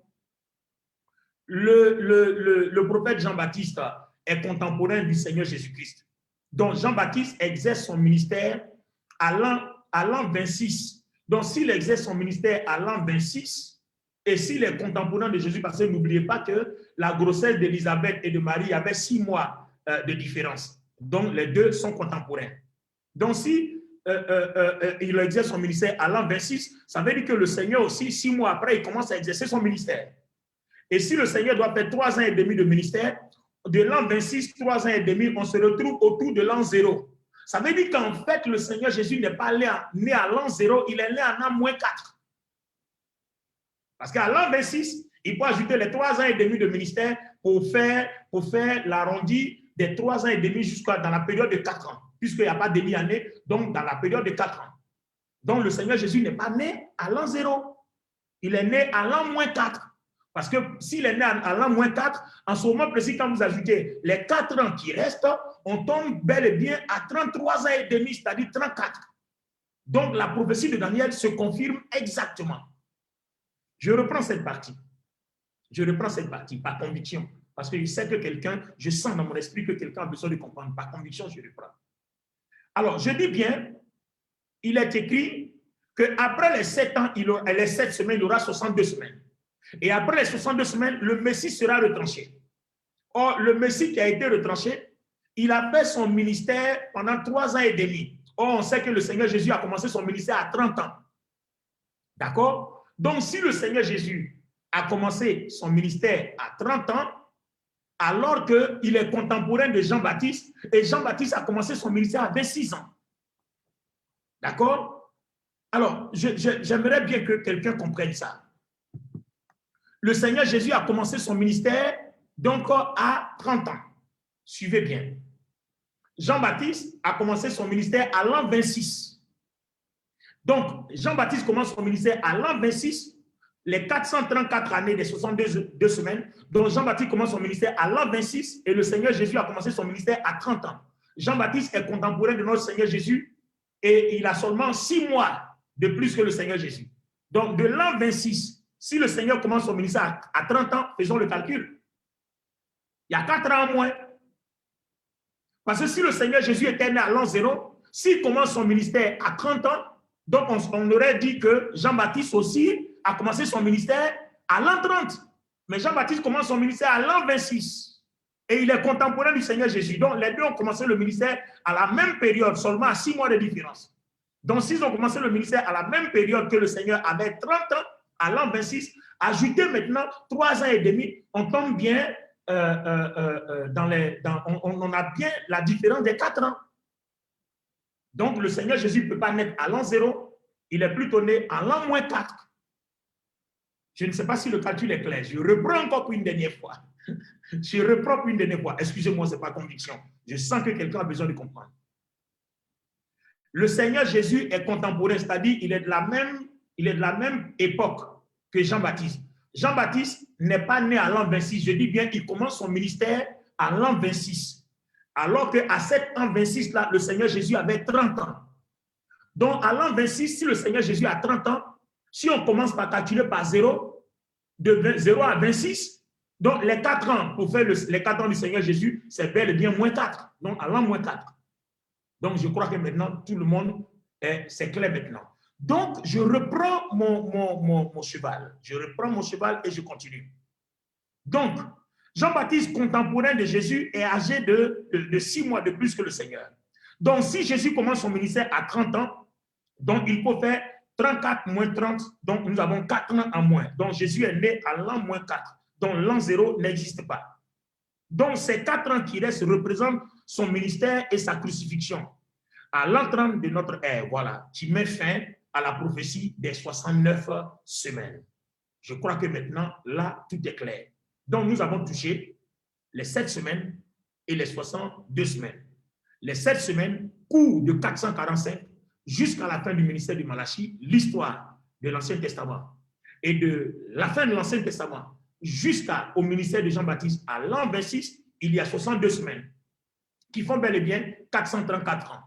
Le prophète Jean-Baptiste est contemporain du Seigneur Jésus-Christ. Donc, Jean-Baptiste exerce son ministère à l'an 26. Donc, s'il exerce son ministère à l'an 26, et s'il est contemporain de Jésus, parce que n'oubliez pas que la grossesse d'Élisabeth et de Marie avait 6 mois de différence. Donc, les deux sont contemporains. Donc, si il exerce son ministère à l'an 26, ça veut dire que le Seigneur aussi, 6 mois après, il commence à exercer son ministère. Et si le Seigneur doit faire 3 ans et demi de ministère, de l'an 26, 3 ans et demi, on se retrouve autour de l'an 0. Ça veut dire qu'en fait, le Seigneur Jésus n'est pas né à l'an 0, il est né à l'an -4. Parce qu'à l'an 26, il peut ajouter les 3 ans et demi de ministère pour faire l'arrondi des 3 ans et demi jusqu'à dans la période de 4 ans. Puisqu'il n'y a pas de demi-année, donc dans la période de 4 ans. Donc le Seigneur Jésus n'est pas né à l'an 0. Il est né à l'an -4. Parce que s'il est né à l'an -4, en ce moment précis, quand vous ajoutez les 4 ans qui restent, on tombe bel et bien à 33 ans et demi, c'est-à-dire 34. Donc la prophétie de Daniel se confirme exactement. Je reprends cette partie. Par conviction. Parce que je sais que je sens dans mon esprit que quelqu'un a besoin de comprendre. Par conviction, je reprends. Alors, je dis bien, il est écrit qu'après les 7 ans, les 7 semaines, il y aura 62 semaines. Et après les 62 semaines, le Messie sera retranché. Or, le Messie qui a été retranché, il a fait son ministère pendant 3 ans et demi. Or, on sait que le Seigneur Jésus a commencé son ministère à 30 ans. D'accord? Donc, si le Seigneur Jésus a commencé son ministère à 30 ans, alors qu'il est contemporain de Jean-Baptiste, et Jean-Baptiste a commencé son ministère à 26 ans. D'accord? Alors, j'aimerais bien que quelqu'un comprenne ça. Le Seigneur Jésus a commencé son ministère Donc, à 30 ans, suivez bien. Jean-Baptiste a commencé son ministère à l'an 26. Donc, Jean-Baptiste commence son ministère à l'an 26, les 434 années des 62 semaines. Donc, Jean-Baptiste commence son ministère à l'an 26 et le Seigneur Jésus a commencé son ministère à 30 ans. Jean-Baptiste est contemporain de notre Seigneur Jésus et il a seulement 6 mois de plus que le Seigneur Jésus. Donc, de l'an 26, si le Seigneur commence son ministère à 30 ans, faisons le calcul. Il y a 4 ans en moins. Parce que si le Seigneur Jésus était né à l'an 0, s'il commence son ministère à 30 ans, donc on aurait dit que Jean-Baptiste aussi a commencé son ministère à l'an 30. Mais Jean-Baptiste commence son ministère à l'an 26. Et il est contemporain du Seigneur Jésus. Donc les deux ont commencé le ministère à la même période, seulement à 6 mois de différence. Donc s'ils ont commencé le ministère à la même période que le Seigneur avait 30 ans, à l'an 26, ajoutez maintenant 3 ans et demi, on tombe bien, on a bien la différence des 4 ans. Donc, le Seigneur Jésus ne peut pas naître à l'an 0, il est plutôt né à l'an moins 4. Je ne sais pas si le calcul est clair. Je reprends encore une dernière fois. Je reprends une dernière fois. Excusez-moi, ce n'est pas conviction. Je sens que quelqu'un a besoin de comprendre. Le Seigneur Jésus est contemporain, c'est-à-dire il est de la même époque que Jean-Baptiste. Jean-Baptiste n'est pas né à l'an 26. Je dis bien, il commence son ministère à l'an 26. Alors qu'à cet an 26-là, le Seigneur Jésus avait 30 ans. Donc, à l'an 26, si le Seigneur Jésus a 30 ans, si on commence par calculer par 0, de 0 à 26, donc les 4 ans, pour faire les 4 ans du Seigneur Jésus, c'est bel et bien moins 4. Donc, à l'an moins 4. Donc, je crois que maintenant, tout le monde, c'est clair maintenant. Donc, je reprends mon cheval. Je reprends mon cheval et je continue. Donc, Jean-Baptiste, contemporain de Jésus, est âgé de 6 mois de plus que le Seigneur. Donc, si Jésus commence son ministère à 30 ans, donc il faut faire 34 moins 30, donc nous avons 4 ans en moins. Donc, Jésus est né à l'an moins 4. Donc, l'an 0 n'existe pas. Donc, ces 4 ans qui restent représentent son ministère et sa crucifixion. À l'an 30 de notre ère, voilà, qui met fin à la prophétie des 69 semaines. Je crois que maintenant, là, tout est clair. Donc, nous avons touché les 7 semaines et les 62 semaines. Les 7 semaines courent de 445 jusqu'à la fin du ministère de Malachie, l'histoire de l'Ancien Testament. Et de la fin de l'Ancien Testament jusqu'au ministère de Jean-Baptiste à l'an 26, il y a 62 semaines qui font bel et bien 434 ans.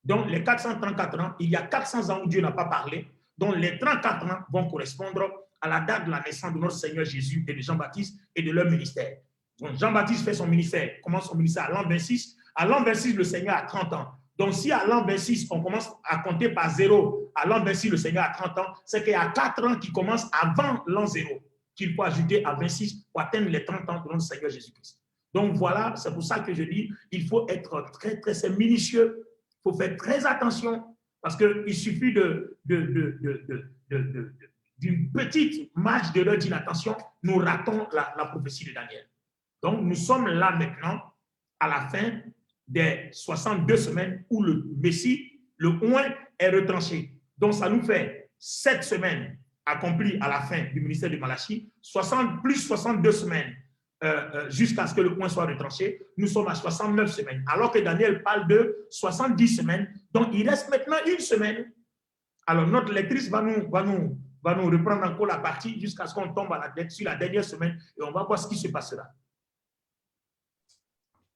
Donc, les 434 ans, il y a 400 ans où Dieu n'a pas parlé. Donc, les 34 ans vont correspondre à la date de la naissance de notre Seigneur Jésus et de Jean-Baptiste et de leur ministère. Donc, Jean-Baptiste fait son ministère, commence son ministère à l'an 26. À l'an 26, le Seigneur a 30 ans. Donc, si à l'an 26, on commence à compter par 0, à l'an 26, le Seigneur a 30 ans, c'est qu'il y a 4 ans qui commencent avant l'an 0, qu'il faut ajouter à 26 pour atteindre les 30 ans de notre Seigneur Jésus-Christ. Donc, voilà, c'est pour ça que je dis, il faut être très minutieux, il faut faire très attention, parce qu'il suffit d'une petite marge de l'heure d'inattention, nous ratons la prophétie de Daniel. Donc, nous sommes là maintenant, à la fin des 62 semaines où le Messie, le oint, est retranché. Donc, ça nous fait 7 semaines accomplies à la fin du ministère de Malachie, 60 plus 62 semaines jusqu'à ce que le oint soit retranché. Nous sommes à 69 semaines, alors que Daniel parle de 70 semaines. Donc, il reste maintenant une semaine. Alors, notre lectrice va nous reprendre encore la partie jusqu'à ce qu'on tombe sur la dernière semaine et on va voir ce qui se passera.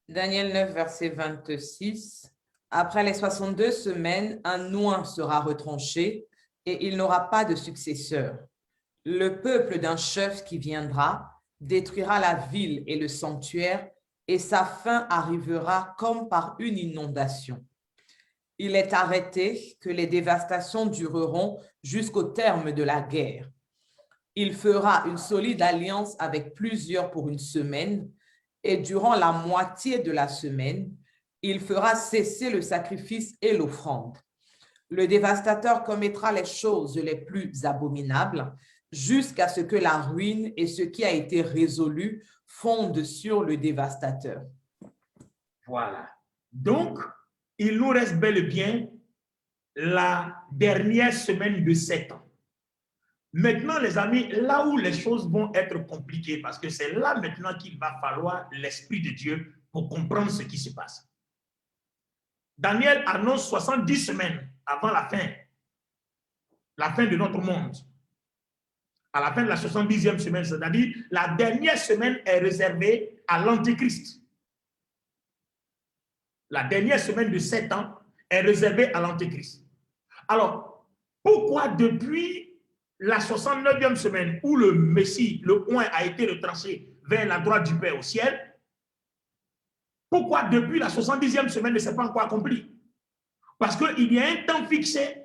Daniel 9, verset 26. Après les 62 semaines, un oint sera retranché et il n'aura pas de successeur. Le peuple d'un chef qui viendra détruira la ville et le sanctuaire et sa fin arrivera comme par une inondation. Il est arrêté que les dévastations dureront jusqu'au terme de la guerre. Il fera une solide alliance avec plusieurs pour une semaine et durant la moitié de la semaine, il fera cesser le sacrifice et l'offrande. Le dévastateur commettra les choses les plus abominables jusqu'à ce que la ruine et ce qui a été résolu fondent sur le dévastateur. Voilà. Donc, il nous reste bel et bien la dernière semaine de 7 ans. Maintenant, les amis, là où les choses vont être compliquées, parce que c'est là maintenant qu'il va falloir l'Esprit de Dieu pour comprendre ce qui se passe. Daniel annonce 70 semaines avant la fin de notre monde. À la fin de la 70e semaine, c'est-à-dire la dernière semaine est réservée à l'Antéchrist. La dernière semaine de 7 ans est réservée à l'Antéchrist. Alors, pourquoi depuis la 69e semaine où le Messie, le oint, a été retranché vers la droite du Père au ciel, pourquoi depuis la 70e semaine ne s'est pas encore accompli? Parce qu'il y a un temps fixé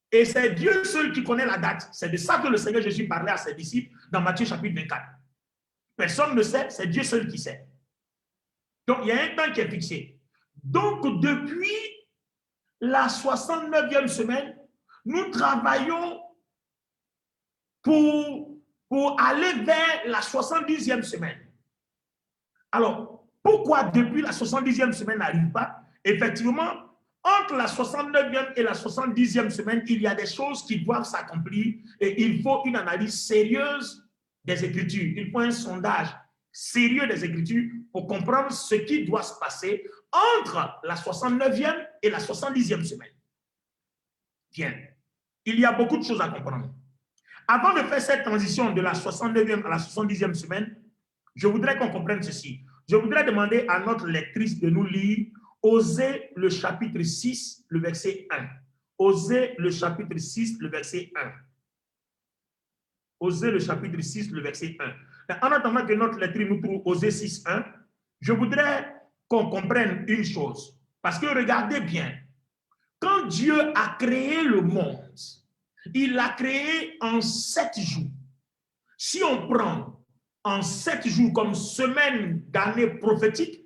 et c'est Dieu seul qui connaît la date. C'est de ça que le Seigneur Jésus parlait à ses disciples dans Matthieu chapitre 24. Personne ne sait, c'est Dieu seul qui sait. Donc, il y a un temps qui est fixé. Donc, depuis la 69e semaine, nous travaillons pour aller vers la 70e semaine. Alors, pourquoi depuis la 70e semaine n'arrive pas? Effectivement, entre la 69e et la 70e semaine, il y a des choses qui doivent s'accomplir et il faut une analyse sérieuse des Écritures. Il faut un sondage sérieux des Écritures pour comprendre ce qui doit se passer entre la 69e et la 70e semaine. Bien, il y a beaucoup de choses à comprendre. Avant de faire cette transition de la 69e à la 70e semaine, je voudrais qu'on comprenne ceci. Je voudrais demander à notre lectrice de nous lire Osée le chapitre 6, le verset 1. Osée le chapitre 6, le verset 1. Osée le chapitre 6, le verset 1. En attendant que notre lectrice nous trouve Osée 6, 1, je voudrais qu'on comprenne une chose. Parce que regardez bien, quand Dieu a créé le monde, il l'a créé en 7 jours. Si on prend en 7 jours comme semaine d'année prophétique,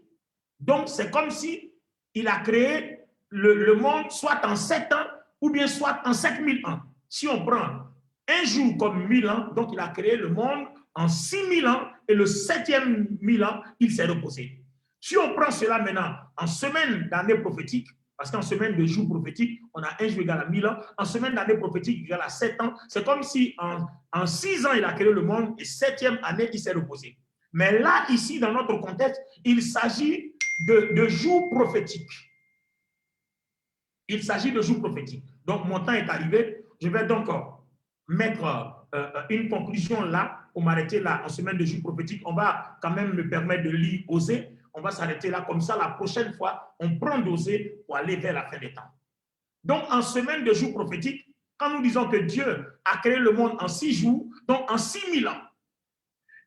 donc c'est comme si il a créé le monde soit en 7 ans ou bien soit en 7000 ans. Si on prend un jour comme 1000 ans, donc il a créé le monde en 6000 ans et le 7e 1000 ans, il s'est reposé. Si on prend cela maintenant en semaine d'année prophétique, parce qu'en semaine de jour prophétique, on a un jour égal à 1000 ans, en semaine d'année prophétique égal à 7 ans, c'est comme si en 6 ans, il a créé le monde et 7e année, il s'est reposé. Mais là, ici, dans notre contexte, il s'agit de jours prophétiques. Il s'agit de jours prophétiques. Donc, mon temps est arrivé. Je vais donc mettre une conclusion là, pour m'arrêter là en semaine de jours prophétiques. On va quand même me permettre de lire Osée. On va s'arrêter là. Comme ça, la prochaine fois, on prend d'Osée pour aller vers la fin des temps. Donc, en semaine de jours prophétiques, quand nous disons que Dieu a créé le monde en 6 jours, donc en 6000 ans,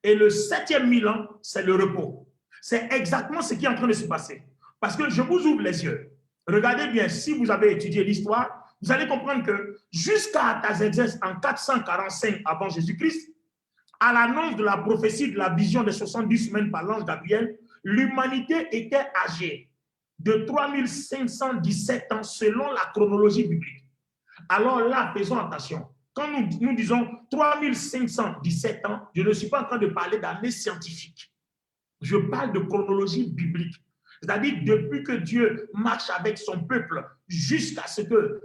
et le 7e 1000 ans, c'est le repos. C'est exactement ce qui est en train de se passer. Parce que je vous ouvre les yeux. Regardez bien, si vous avez étudié l'histoire, vous allez comprendre que jusqu'à Artaxerxès en 445 avant Jésus-Christ, à l'annonce de la prophétie de la vision des 70 semaines par l'ange Gabriel, l'humanité était âgée de 3517 ans selon la chronologie biblique. Alors là, faisons attention. Quand nous disons 3517 ans, je ne suis pas en train de parler d'années scientifiques. Je parle de chronologie biblique. C'est-à-dire, depuis que Dieu marche avec son peuple jusqu'à ce que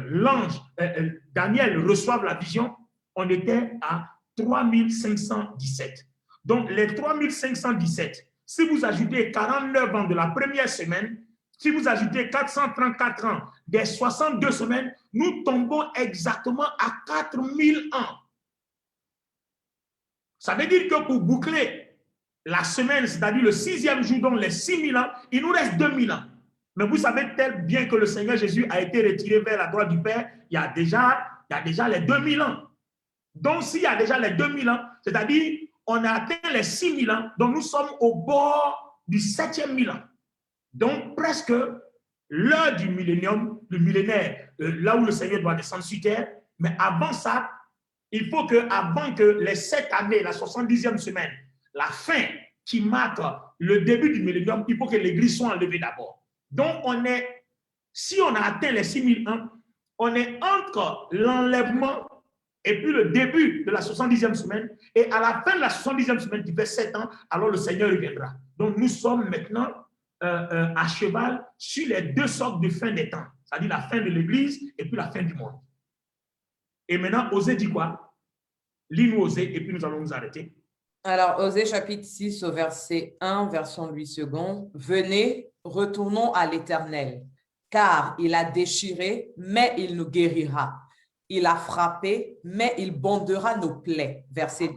l'ange Daniel reçoive la vision, on était à 3517. Donc, les 3517, si vous ajoutez 49 ans de la première semaine, si vous ajoutez 434 ans des 62 semaines, nous tombons exactement à 4000 ans. Ça veut dire que pour boucler la semaine, c'est-à-dire le 6e jour, donc les 6000 ans, il nous reste 2000 ans. Mais vous savez tel bien que le Seigneur Jésus a été retiré vers la droite du Père, il y a déjà les 2000 ans. Donc, s'il y a déjà les 2000 ans, c'est-à-dire on a atteint les 6000 ans, donc nous sommes au bord du 7e 1000 ans. Donc, presque l'heure du millénium, le millénaire, là où le Seigneur doit descendre sur terre. Mais avant ça, il faut que, avant que les 7 années, la 70e semaine, la fin qui marque le début du millénium, il faut que l'Église soit enlevée d'abord. Donc, si on a atteint les 6000 ans, on est entre l'enlèvement et puis le début de la 70e semaine, et à la fin de la 70e semaine qui fait 7 ans, alors le Seigneur reviendra. Donc, nous sommes maintenant à cheval sur les deux sortes de fin des temps, c'est-à-dire la fin de l'Église et puis la fin du monde. Et maintenant, Osée dit quoi? Lis-nous Osée et puis nous allons nous arrêter. Alors, Osée chapitre 6 au verset 1, version 8 secondes. Venez, retournons à l'Éternel, car il a déchiré, mais il nous guérira. Il a frappé, mais il bondera nos plaies. Verset 2.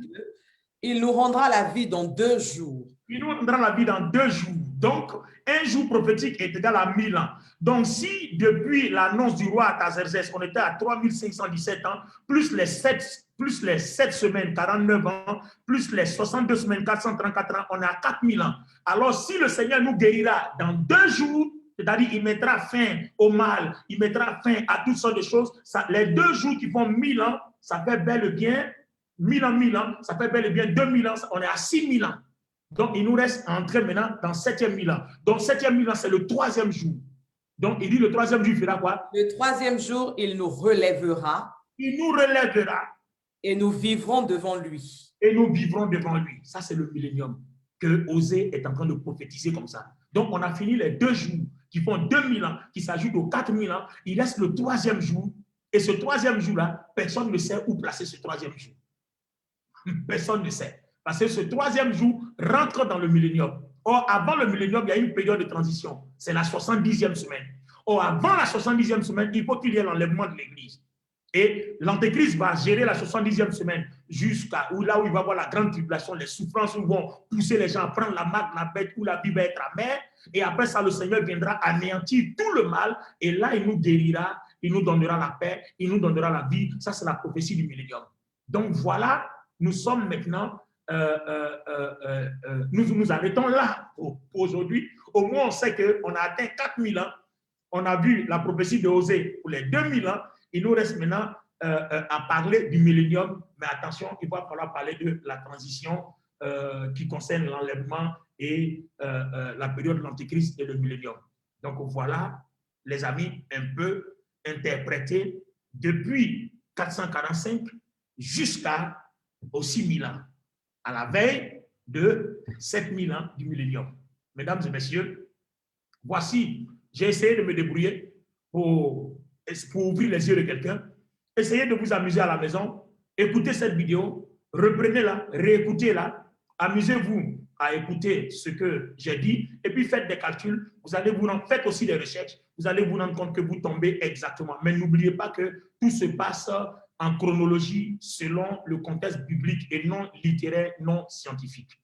Il nous rendra la vie dans 2 jours. Il nous rendra la vie dans 2 jours. Donc, un jour prophétique est égal à 1000 ans. Donc, si depuis l'annonce du roi Artaxerxès, on était à 3517 ans, plus les 7 semaines, 49 ans, plus les 62 semaines, 434 ans, on est à 4000 ans. Alors, si le Seigneur nous guérira dans 2 jours, c'est-à-dire il mettra fin au mal, il mettra fin à toutes sortes de choses, ça, les 2 jours qui font 1000 ans, ça fait bel et bien 1000 ans, ça fait bel et bien 2000 ans, on est à 6000 ans. Donc, il nous reste à entrer maintenant dans 7e 1000 ans. Donc, 7e 1000 ans, c'est le 3e jour. Donc, il dit le 3e jour, il fera quoi? Le 3e jour, il nous relèvera. Il nous relèvera. Et nous vivrons devant lui. Et nous vivrons devant lui. Ça, c'est le millénium que Osée est en train de prophétiser comme ça. Donc, on a fini les 2 jours qui font 2000 ans, qui s'ajoutent aux 4000 ans. Il reste le 3e jour. Et ce 3e jour-là, personne ne sait où placer ce 3e jour. Personne ne sait. Parce que ce 3e jour rentre dans le millénium. Or, avant le millénium, il y a une période de transition. C'est la 70e semaine. Or, avant la 70e semaine, il faut qu'il y ait l'enlèvement de l'Église. Et l'Antéchrist va gérer la 70e semaine jusqu'à là où il va avoir la grande tribulation, les souffrances où vont pousser les gens à prendre la marque de la bête, où la vie va être amère. Et après ça, le Seigneur viendra anéantir tout le mal. Et là, il nous guérira, il nous donnera la paix, il nous donnera la vie. Ça, c'est la prophétie du millénium. Donc voilà, nous sommes maintenant... nous arrêtons là pour aujourd'hui. Au moins, on sait qu'on a atteint 4000 ans. On a vu la prophétie de Osée pour les 2000 ans. Il nous reste maintenant à parler du millénium. Mais attention, il va falloir parler de la transition qui concerne l'enlèvement et la période de l'Antéchrist et le millénium. Donc voilà, les amis, un peu interprété depuis 445 jusqu'aux 6000 ans, à la veille de 7000 ans du millénium. Mesdames et messieurs, voici, j'ai essayé de me débrouiller pour ouvrir les yeux de quelqu'un. Essayez de vous amuser à la maison, écoutez cette vidéo, reprenez-la, réécoutez-la, amusez-vous à écouter ce que j'ai dit, et puis faites des calculs, faites aussi des recherches, vous allez vous rendre compte que vous tombez exactement. Mais n'oubliez pas que tout se passe en chronologie selon le contexte biblique et non littéraire, non scientifique.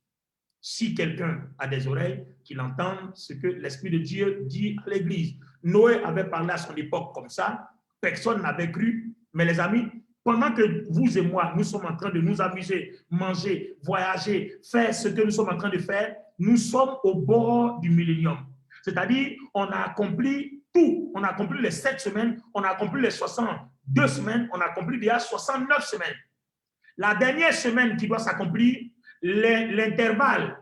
Si quelqu'un a des oreilles, qu'il entende ce que l'Esprit de Dieu dit à l'Église. Noé avait parlé à son époque comme ça, personne n'avait cru, mais les amis, pendant que vous et moi, nous sommes en train de nous amuser, manger, voyager, faire ce que nous sommes en train de faire, nous sommes au bord du millénium. C'est-à-dire, on a accompli tout. On a accompli les 7 semaines, on a accompli les 62 semaines, on a accompli déjà 69 semaines. La dernière semaine qui doit s'accomplir, l'intervalle,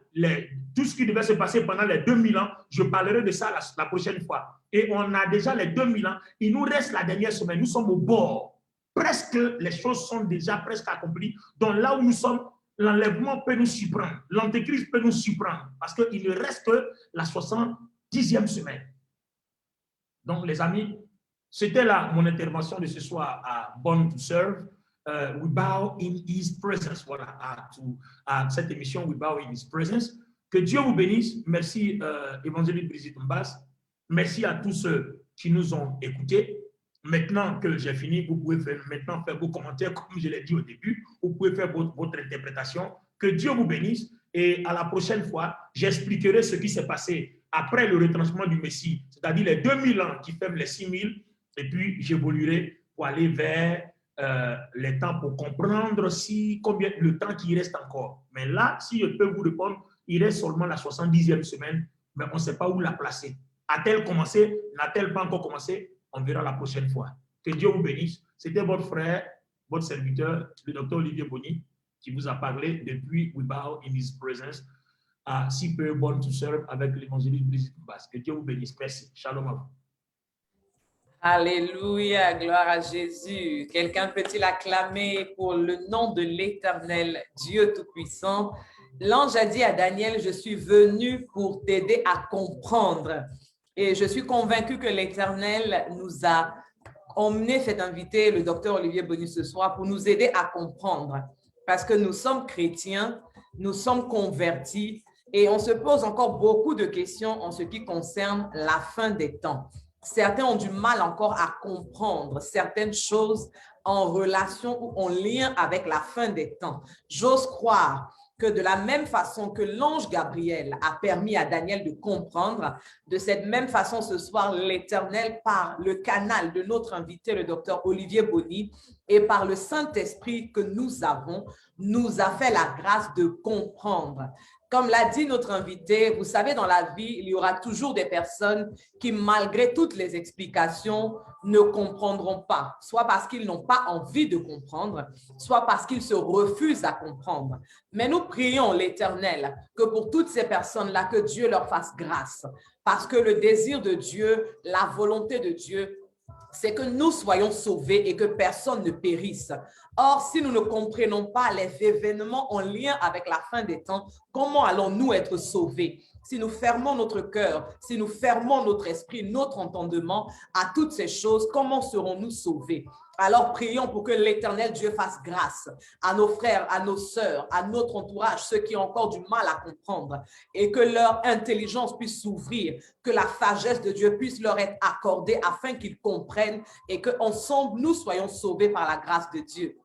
tout ce qui devait se passer pendant les 2000 ans, je parlerai de ça la prochaine fois. Et on a déjà les 2000 ans, il nous reste la dernière semaine, nous sommes au bord. Presque, les choses sont déjà presque accomplies. Donc là où nous sommes, l'enlèvement peut nous surprendre, l'antéchrist peut nous surprendre, parce qu'il ne reste que la 70e semaine. Donc les amis, c'était là mon intervention de ce soir à Born to Serve. We bow in His presence. Voilà, à cette émission, We bow in His presence. Que Dieu vous bénisse. Merci, évangéliste Brigitte Mbas. Merci à tous ceux qui nous ont écoutés. Maintenant que j'ai fini, vous pouvez faire vos commentaires, comme je l'ai dit au début. Vous pouvez faire votre interprétation. Que Dieu vous bénisse. Et à la prochaine fois, j'expliquerai ce qui s'est passé après le retranchement du Messie, c'est-à-dire les 2000 ans qui ferment les 6000, et puis j'évoluerai pour aller vers les temps pour comprendre combien le temps qui reste encore. Mais là, si je peux vous répondre, il reste seulement la 70e semaine, mais on ne sait pas où la placer. A-t-elle commencé? N'a-t-elle pas encore commencé? On verra la prochaine fois. Que Dieu vous bénisse. C'était votre frère, votre serviteur, le docteur Olivier Bonny, qui vous a parlé depuis We Bow in His Presence à si peu Born to Serve avec l'évangéliste Brigitte Mbas. Que Dieu vous bénisse. Merci. Shalom à vous. Alléluia, gloire à Jésus. Quelqu'un peut-il acclamer pour le nom de l'Éternel, Dieu Tout-Puissant? L'ange a dit à Daniel, je suis venu pour t'aider à comprendre. Et je suis convaincue que l'Éternel nous a emmené cet invité, le docteur Olivier Boni, ce soir pour nous aider à comprendre. Parce que nous sommes chrétiens, nous sommes convertis et on se pose encore beaucoup de questions en ce qui concerne la fin des temps. Certains ont du mal encore à comprendre certaines choses en relation ou en lien avec la fin des temps. J'ose croire que de la même façon que l'ange Gabriel a permis à Daniel de comprendre, de cette même façon ce soir, l'Éternel, par le canal de notre invité, le docteur Olivier Boni, et par le Saint-Esprit que nous avons, nous a fait la grâce de comprendre. Comme l'a dit notre invité, vous savez, dans la vie, il y aura toujours des personnes qui, malgré toutes les explications, ne comprendront pas, soit parce qu'ils n'ont pas envie de comprendre, soit parce qu'ils se refusent à comprendre. Mais nous prions l'Éternel que pour toutes ces personnes-là, que Dieu leur fasse grâce, parce que le désir de Dieu, la volonté de Dieu, c'est que nous soyons sauvés et que personne ne périsse. Or, si nous ne comprenons pas les événements en lien avec la fin des temps, comment allons-nous être sauvés? Si nous fermons notre cœur, si nous fermons notre esprit, notre entendement à toutes ces choses, comment serons-nous sauvés? Alors prions pour que l'Éternel Dieu fasse grâce à nos frères, à nos sœurs, à notre entourage, ceux qui ont encore du mal à comprendre, et que leur intelligence puisse s'ouvrir, que la sagesse de Dieu puisse leur être accordée afin qu'ils comprennent et qu'ensemble nous soyons sauvés par la grâce de Dieu.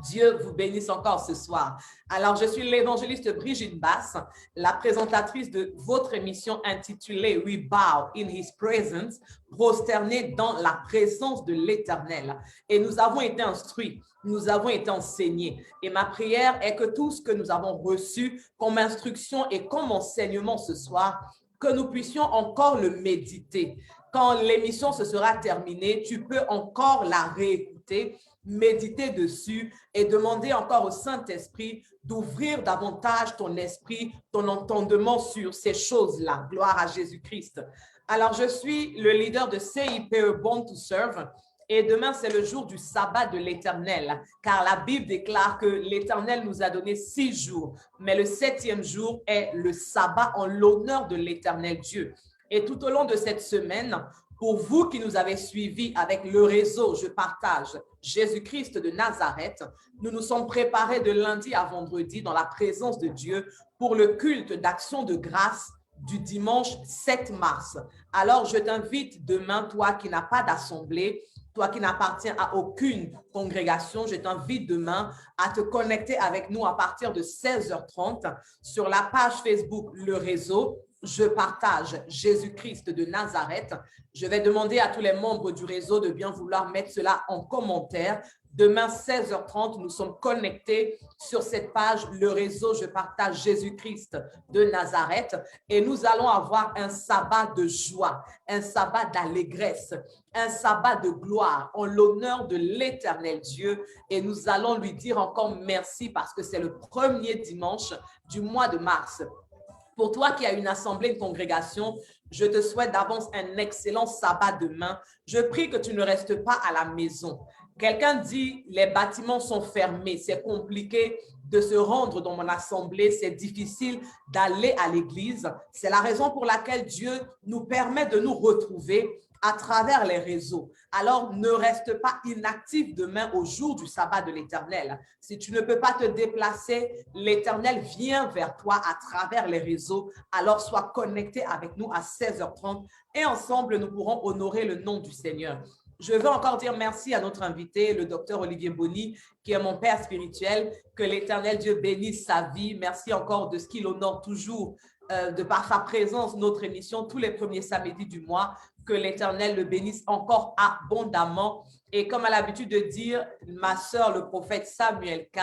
Dieu vous bénisse encore ce soir. Alors, je suis l'évangéliste Brigitte Basse, la présentatrice de votre émission intitulée We Bow in His Presence, prosternés dans la présence de l'Éternel. Et nous avons été instruits, nous avons été enseignés. Et ma prière est que tout ce que nous avons reçu comme instruction et comme enseignement ce soir, que nous puissions encore le méditer. Quand l'émission se sera terminée, tu peux encore la réécouter, méditer dessus et demander encore au Saint-Esprit d'ouvrir davantage ton esprit, ton entendement sur ces choses-là. Gloire à Jésus-Christ. Alors, je suis le leader de CIPE Born to Serve et demain, c'est le jour du sabbat de l'Éternel, car la Bible déclare que l'Éternel nous a donné 6 jours, mais le 7e jour est le sabbat en l'honneur de l'Éternel Dieu. Et tout au long de cette semaine, pour vous qui nous avez suivis avec le réseau Je partage Jésus-Christ de Nazareth, nous nous sommes préparés de lundi à vendredi dans la présence de Dieu pour le culte d'action de grâce du dimanche 7 mars. Alors, je t'invite demain, toi qui n'as pas d'assemblée, toi qui n'appartiens à aucune congrégation, je t'invite demain à te connecter avec nous à partir de 16h30 sur la page Facebook Le Réseau. Je partage Jésus-Christ de Nazareth. Je vais demander à tous les membres du réseau de bien vouloir mettre cela en commentaire. Demain, 16h30, nous sommes connectés sur cette page, le réseau Je partage Jésus-Christ de Nazareth. Et nous allons avoir un sabbat de joie, un sabbat d'allégresse, un sabbat de gloire en l'honneur de l'Éternel Dieu. Et nous allons lui dire encore merci parce que c'est le premier dimanche du mois de mars. Pour toi qui as une assemblée, une congrégation, je te souhaite d'avance un excellent sabbat demain. Je prie que tu ne restes pas à la maison. Quelqu'un dit, les bâtiments sont fermés, c'est compliqué de se rendre dans mon assemblée, c'est difficile d'aller à l'église. C'est la raison pour laquelle Dieu nous permet de nous retrouver à travers les réseaux. Alors, ne reste pas inactif demain au jour du sabbat de l'Éternel. Si tu ne peux pas te déplacer, l'Éternel vient vers toi à travers les réseaux. Alors, sois connecté avec nous à 16h30 et ensemble, nous pourrons honorer le nom du Seigneur. Je veux encore dire merci à notre invité, le docteur Olivier Boni, qui est mon père spirituel. Que l'Éternel Dieu bénisse sa vie. Merci encore de ce qu'il honore toujours de par sa présence, notre émission tous les premiers samedis du mois. Que l'Éternel le bénisse encore abondamment. Et comme à l'habitude de dire, ma sœur, le prophète Samuel K.,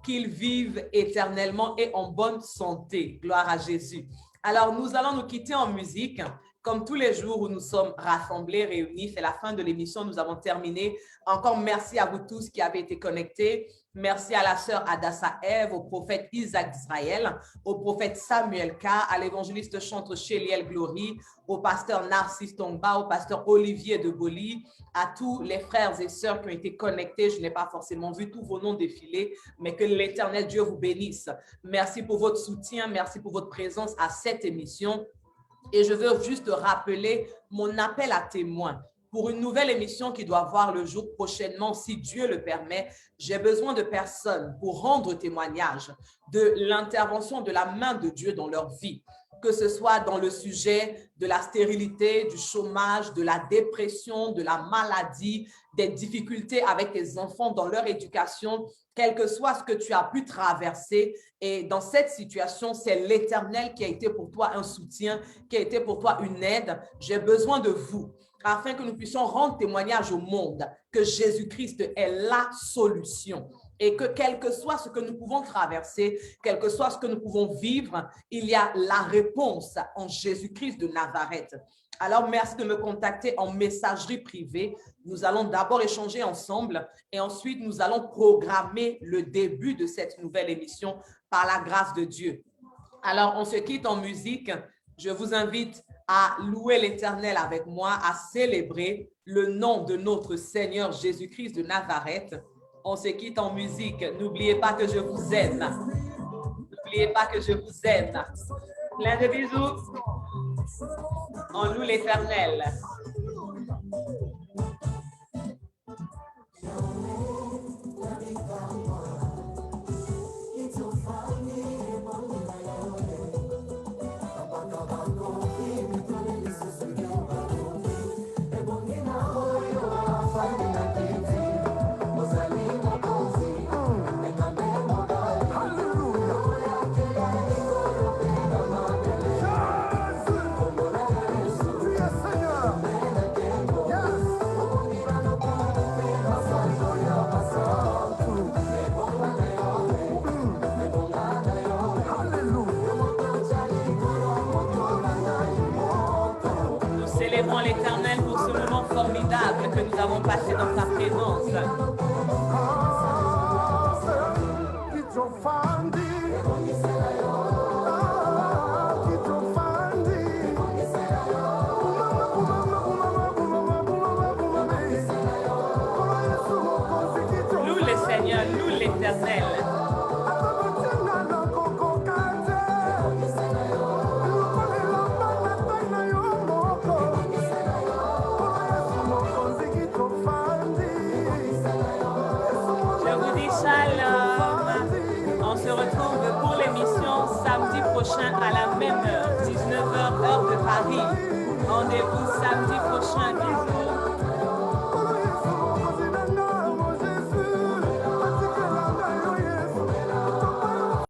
qu'il vive éternellement et en bonne santé. Gloire à Jésus. Alors, nous allons nous quitter en musique. Comme tous les jours où nous sommes rassemblés, réunis, c'est la fin de l'émission, nous avons terminé. Encore merci à vous tous qui avez été connectés. Merci à la sœur Adassa Ève, au prophète Isaac d'Israël, au prophète Samuel K, à l'évangéliste chantre Chéliel Glory, au pasteur Narcisse Tongba, au pasteur Olivier de Boli, à tous les frères et sœurs qui ont été connectés. Je n'ai pas forcément vu tous vos noms défiler, mais que l'Éternel Dieu vous bénisse. Merci pour votre soutien, merci pour votre présence à cette émission. Et je veux juste rappeler mon appel à témoins. pour une nouvelle émission qui doit voir le jour prochainement, si Dieu le permet. J'ai besoin de personnes pour rendre témoignage de l'intervention de la main de Dieu dans leur vie, que ce soit dans le sujet de la stérilité, du chômage, de la dépression, de la maladie, des difficultés avec tes enfants dans leur éducation, quel que soit ce que tu as pu traverser. Et dans cette situation, c'est l'Éternel qui a été pour toi un soutien, qui a été pour toi une aide. J'ai besoin de vous, afin que nous puissions rendre témoignage au monde que Jésus-Christ est la solution et que quel que soit ce que nous pouvons traverser, quel que soit ce que nous pouvons vivre, il y a la réponse en Jésus-Christ de Nazareth. Alors, merci de me contacter en messagerie privée. Nous allons d'abord échanger ensemble et ensuite nous allons programmer le début de cette nouvelle émission par la grâce de Dieu. Alors, on se quitte en musique. Je vous invite à louer l'Éternel avec moi, à célébrer le nom de notre Seigneur Jésus-Christ de Nazareth. On se quitte en musique. N'oubliez pas que je vous aime. N'oubliez pas que je vous aime. Plein de bisous. On loue l'Éternel. Célébrons l'Éternel pour ce moment formidable que nous avons passé dans sa présence. Loue le Seigneur, loue l'Éternel. On se retrouve pour l'émission samedi prochain à la même heure, 19h heure de Paris. Rendez-vous samedi prochain. Bisous.